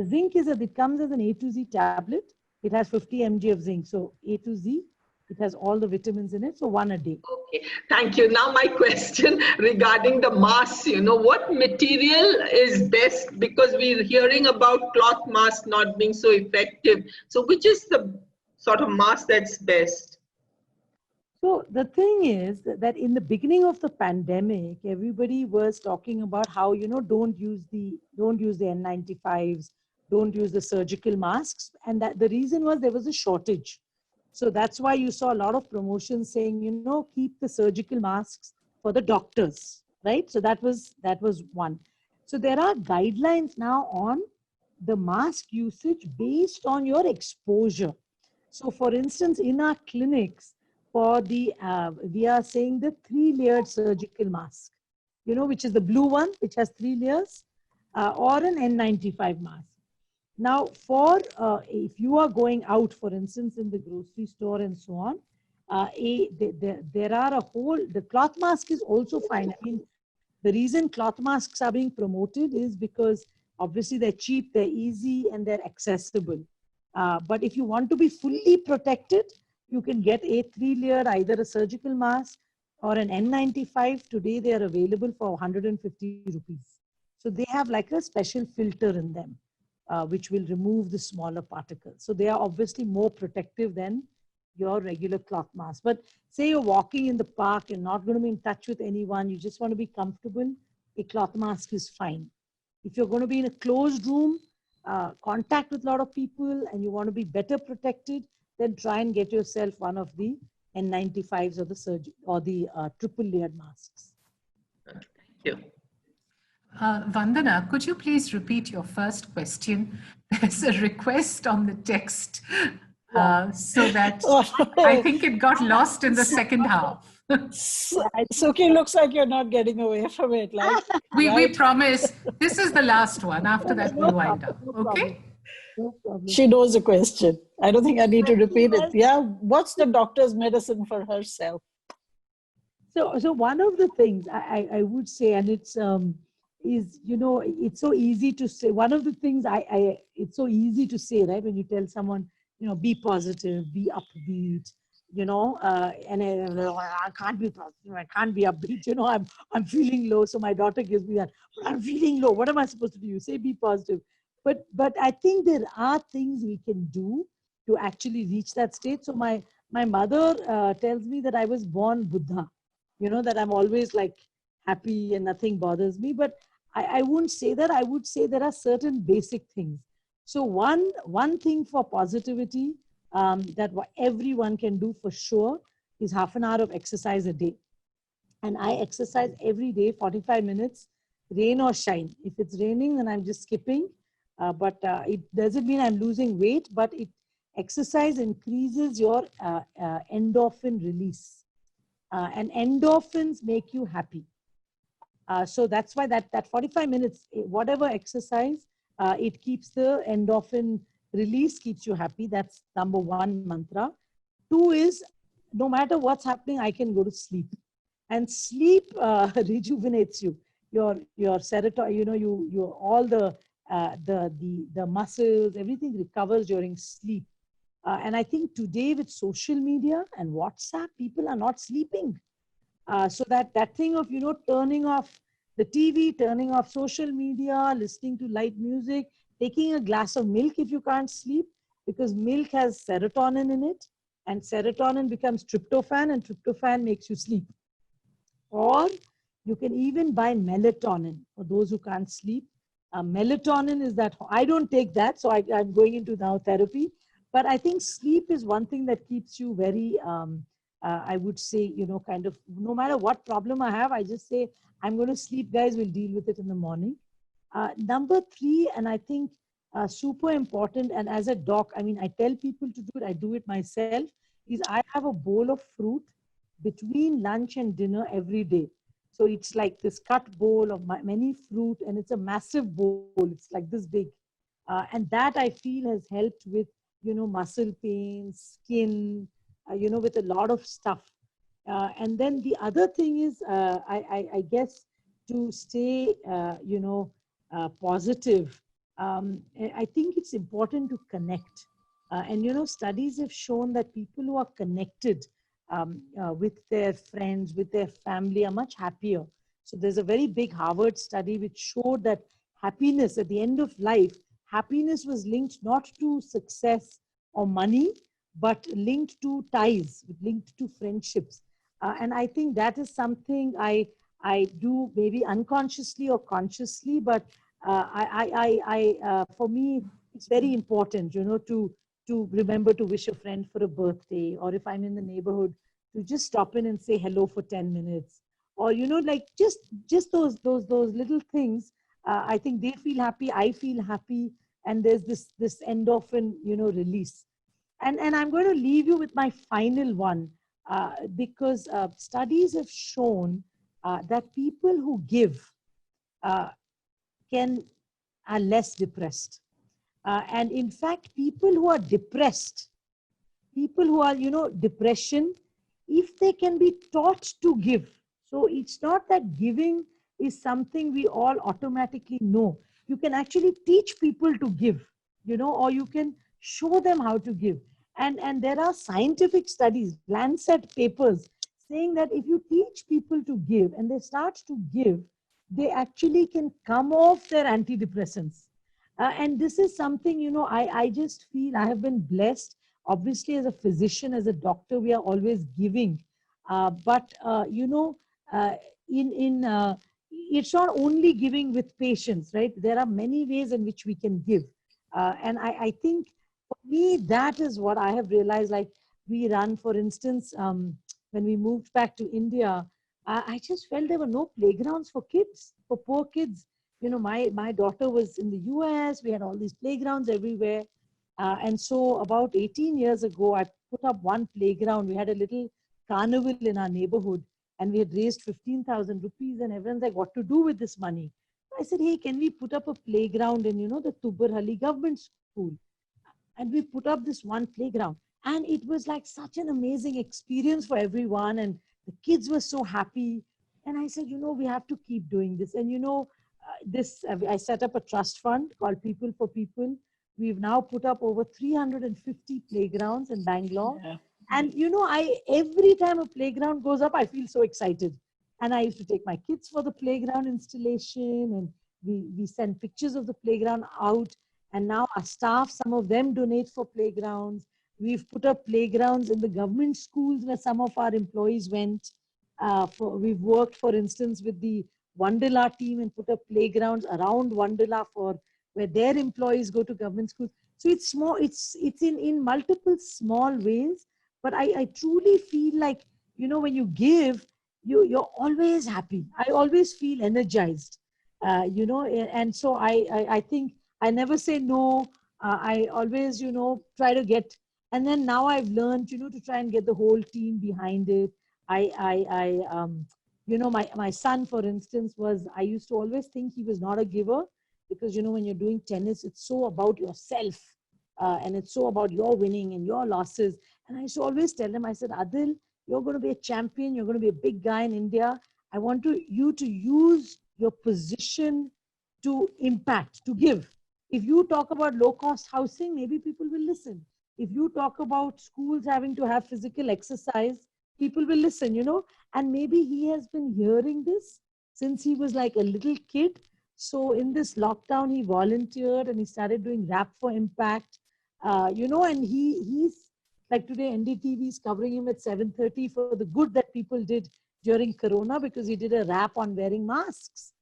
[SPEAKER 3] Zinc it comes as an A to Z tablet. It has 50 mg of zinc. So A to Z, it has all the vitamins in it. So 1 a day.
[SPEAKER 10] Okay, thank you. Now my question regarding the masks, you know, what material is best? Because we're hearing about cloth masks not being so effective. So which is the sort of mask that's best?
[SPEAKER 3] So the thing is that in the beginning of the pandemic, everybody was talking about how, you know, don't use the N95s, don't use the surgical masks. And that the reason was there was a shortage. So that's why you saw a lot of promotions saying, you know, keep the surgical masks for the doctors, right? So that was one. So there are guidelines now on the mask usage based on your exposure. So for instance, in our clinics, for the, we are saying the 3-layered surgical mask, you know, which is the blue one, which has 3 layers, or an N95 mask. Now, for if you are going out, for instance, in the grocery store and so on, there are a whole, the cloth mask is also fine. I mean, the reason cloth masks are being promoted is because obviously they're cheap, they're easy, and they're accessible. But if you want to be fully protected, you can get a 3-layer, either a surgical mask or an N95. Today, they are available for 150 rupees. So they have like a special filter in them, which will remove the smaller particles. So they are obviously more protective than your regular cloth mask. But say you're walking in the park and not going to be in touch with anyone, you just want to be comfortable, a cloth mask is fine. If you're going to be in a closed room, contact with a lot of people, and you want to be better protected, then try and get yourself one of the N95s or the triple layered masks.
[SPEAKER 10] Thank you.
[SPEAKER 2] Vandana, could you please repeat your first question? There's a request on the text, so that I think it got lost in the second half.
[SPEAKER 1] Suki, looks like you're not getting away from it. Like,
[SPEAKER 2] we promise this is the last one. After that, we'll wind up. Okay?
[SPEAKER 3] No problem.
[SPEAKER 1] she knows the question. I don't think I need to repeat it. Yeah, what's the doctor's medicine for herself?
[SPEAKER 3] So one of the things I would say, and it's is, you know, it's so easy to say. One of the things it's so easy to say, right? When you tell someone, you know, be positive, be upbeat, and I can't be positive, I can't be upbeat, I'm feeling low. So my daughter gives me that, but I'm feeling low. What am I supposed to do? You say be positive. But I think there are things we can do to actually reach that state. So my mother tells me that I was born Buddha, that I'm always like happy and nothing bothers me. But I wouldn't say that. I would say there are certain basic things. So one thing for positivity that everyone can do for sure is half an hour of exercise a day. And I exercise every day, 45 minutes, rain or shine. If it's raining, then I'm just skipping. But it doesn't mean I'm losing weight, but exercise increases your endorphin release. And endorphins make you happy. So that's why that 45 minutes, whatever exercise, it keeps the endorphin release, keeps you happy. That's number one mantra. Two is, no matter what's happening, I can go to sleep. And sleep rejuvenates you. Your serotonin, your all the muscles, everything recovers during sleep. And I think today with social media and WhatsApp, people are not sleeping. So that thing of, turning off the TV, turning off social media, listening to light music, taking a glass of milk if you can't sleep, because milk has serotonin in it, and serotonin becomes tryptophan, and tryptophan makes you sleep. Or you can even buy melatonin for those who can't sleep. Melatonin is that, I don't take that, so I'm going into now therapy. But I think sleep is one thing that keeps you very, I would say, kind of, no matter what problem I have, I just say, I'm going to sleep, guys, we'll deal with it in the morning. Number three, and I think super important, and as a doc, I mean, I tell people to do it, I do it myself, is I have a bowl of fruit between lunch and dinner every day. So it's like this cut bowl of many fruit, and it's a massive bowl. It's like this big. And that I feel has helped with, muscle pain, skin, with a lot of stuff. And then the other thing is, I guess, to stay, positive, I think it's important to connect. And, studies have shown that people who are connected with their friends, with their family, are much happier. So there's a very big Harvard study which showed that happiness at the end of life, happiness was linked not to success or money, but linked to ties, linked to friendships. And I think that is something I do maybe unconsciously or consciously, but for me, it's very important, to remember to wish a friend for a birthday, or if I'm in the neighborhood, to just stop in and say hello for 10 minutes. Or, like just those little things, I think they feel happy, I feel happy, and there's this endorphin, release. And I'm going to leave you with my final one, because studies have shown that people who give are less depressed. And in fact, people who are depressed, people who are, depression, if they can be taught to give. So it's not that giving is something we all automatically know. You can actually teach people to give, or you can show them how to give. And there are scientific studies, Lancet papers, saying that if you teach people to give and they start to give, they actually can come off their antidepressants. And this is something, I just feel I have been blessed. Obviously, as a physician, as a doctor, we are always giving. It's not only giving with patience, right? There are many ways in which we can give. And I think for me, that is what I have realized. Like we run, for instance, when we moved back to India, I just felt there were no playgrounds for kids, for poor kids. My daughter was in the US, we had all these playgrounds everywhere. And so about 18 years ago, I put up one playground. We had a little carnival in our neighborhood, and we had raised 15,000 rupees, and everyone's like, what to do with this money? I said, hey, can we put up a playground in, the Tubarhalli government school? And we put up this one playground. And it was like such an amazing experience for everyone. And the kids were so happy. And I said, we have to keep doing this. And, I set up a trust fund called People for People. We've now put up over 350 playgrounds in Bangalore.
[SPEAKER 1] Yeah.
[SPEAKER 3] And every time a playground goes up, I feel so excited. And I used to take my kids for the playground installation, and we send pictures of the playground out. And now our staff, some of them donate for playgrounds. We've put up playgrounds in the government schools where some of our employees went. We've worked, for instance, with the Wonderla team and put up playgrounds around Wonderla for where their employees go to government schools. So it's small, it's in multiple small ways. But I truly feel like, when you give, you're always happy. I always feel energized, and so I think I never say no. I always, try to get, and then now I've learned, to try and get the whole team behind it. My son, for instance, I used to always think he was not a giver because, when you're doing tennis, it's so about yourself and it's so about your winning and your losses. And I used to always tell him, I said, Adil, you're going to be a champion. You're going to be a big guy in India. I want you to use your position to impact, to give. If you talk about low-cost housing, maybe people will listen. If you talk about schools having to have physical exercise, people will listen, and maybe he has been hearing this since he was like a little kid. So in this lockdown, he volunteered and he started doing Rap for Impact, and he's like today, NDTV is covering him at 7:30 for the good that people did during Corona because he did a rap on wearing masks.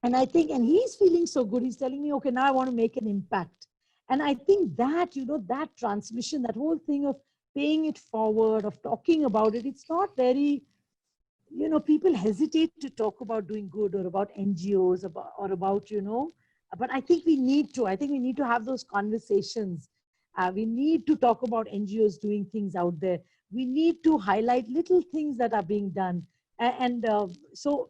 [SPEAKER 3] And I think, and he's feeling so good. He's telling me, okay, now I want to make an impact. And I think that, that transmission, that whole thing of paying it forward, of talking about it, it's not very, people hesitate to talk about doing good or about NGOs or about, but I think we need to. I think we need to have those conversations. We need to talk about NGOs doing things out there. We need to highlight little things that are being done. So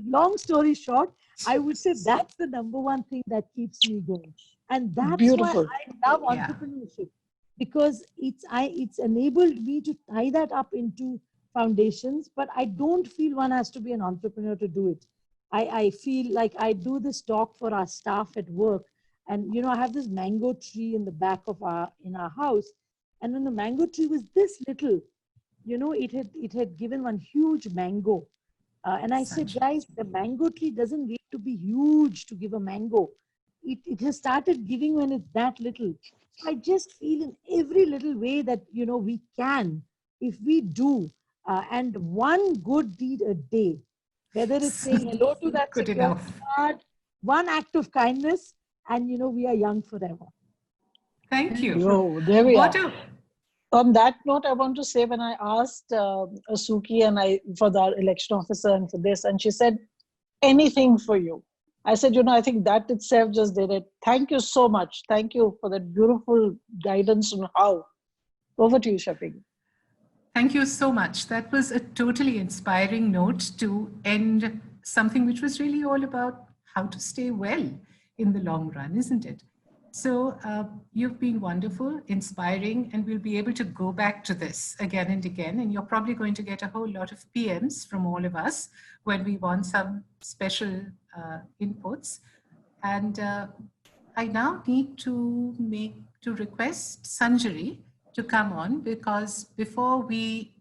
[SPEAKER 3] long story short, I would say that's the number one thing that keeps me going. And that's
[SPEAKER 1] Beautiful.
[SPEAKER 3] why I love entrepreneurship, because it's enabled me to tie that up into foundations, but I don't feel one has to be an entrepreneur to do it. I feel like I do this talk for our staff at work. And, I have this mango tree in the back of our house. And when the mango tree was this little, it had given one huge mango. And I said, guys, the mango tree doesn't need to be huge to give a mango. It has started giving when it's that little. So I just feel in every little way that, we can, if we do, and one good deed a day, whether it's saying hello to that security guard, one act of kindness, and we are young forever.
[SPEAKER 2] Thank you.
[SPEAKER 1] Oh, there we are. On that note, I want to say, when I asked Suki for the election officer and for this, and she said, anything for you. I said, I think that itself just did it. Thank you so much. Thank you for that beautiful guidance on how. Over to you, Shafiq.
[SPEAKER 2] Thank you so much. That was a totally inspiring note to end something which was really all about how to stay well in the long run, isn't it? So you've been wonderful, inspiring, and we'll be able to go back to this again and again. And you're probably going to get a whole lot of PMs from all of us when we want some special inputs. And I now need to request Sanjari to come on, because before we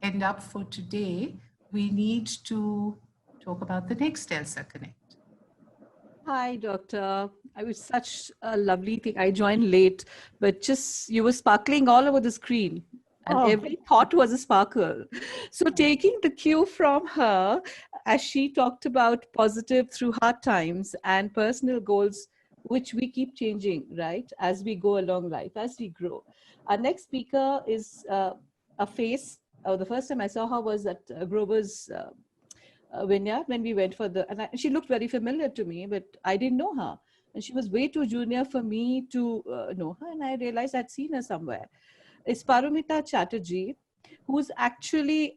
[SPEAKER 2] end up for today, we need to talk about the next ELSA Connect.
[SPEAKER 11] Hi, Doctor. I was such a lovely thing. I joined late, but you were sparkling all over the screen. And every thought was a sparkle. So taking the cue from her, as she talked about positive through hard times and personal goals, which we keep changing, right? As we go along life, as we grow. Our next speaker is a face. The first time I saw her was at Grover's vineyard when we went for and she looked very familiar to me, but I didn't know her. And she was way too junior for me to know her. And I realized I'd seen her somewhere. It's Paromita Chatterjee, who's actually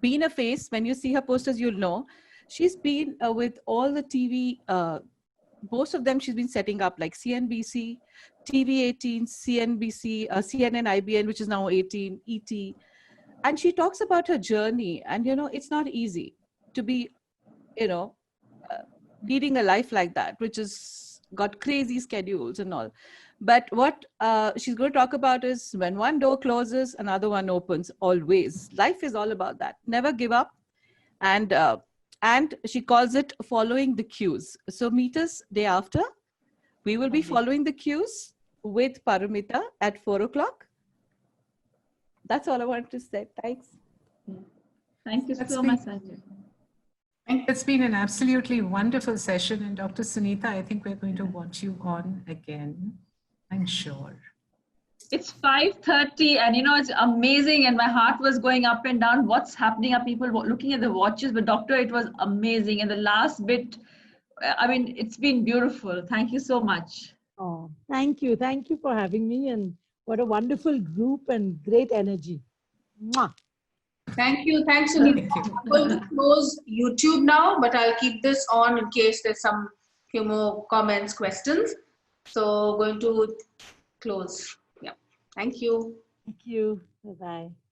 [SPEAKER 11] been a face. When you see her posters, you'll know. She's been with all the TV, most of them she's been setting up, like CNBC, TV18, CNBC, CNN, IBN, which is now 18, ET. And she talks about her journey. And, it's not easy to be, leading a life like that, which has got crazy schedules and all. But what she's going to talk about is when one door closes, another one opens. Always, life is all about that. Never give up, and she calls it following the cues. So meet us day after. We will be following the cues with Paramita at 4 o'clock. That's all I wanted to say. Thanks.
[SPEAKER 9] Thank you so much, Sanjay.
[SPEAKER 2] It's been an absolutely wonderful session. And Dr. Sunita, I think we're going to want you on again, I'm sure.
[SPEAKER 9] It's 5:30 and it's amazing, and my heart was going up and down. What's happening? Are people looking at the watches? But doctor, it was amazing. And the last bit, I mean, it's been beautiful. Thank you so much.
[SPEAKER 3] Oh, thank you. Thank you for having me, and what a wonderful group and great energy. Mwah.
[SPEAKER 6] Thank you. Thanks, Sunita. I'm going to close YouTube now, but I'll keep this on in case there's few more comments, questions. So going to close. Yeah. Thank you.
[SPEAKER 3] Thank you. Bye-bye.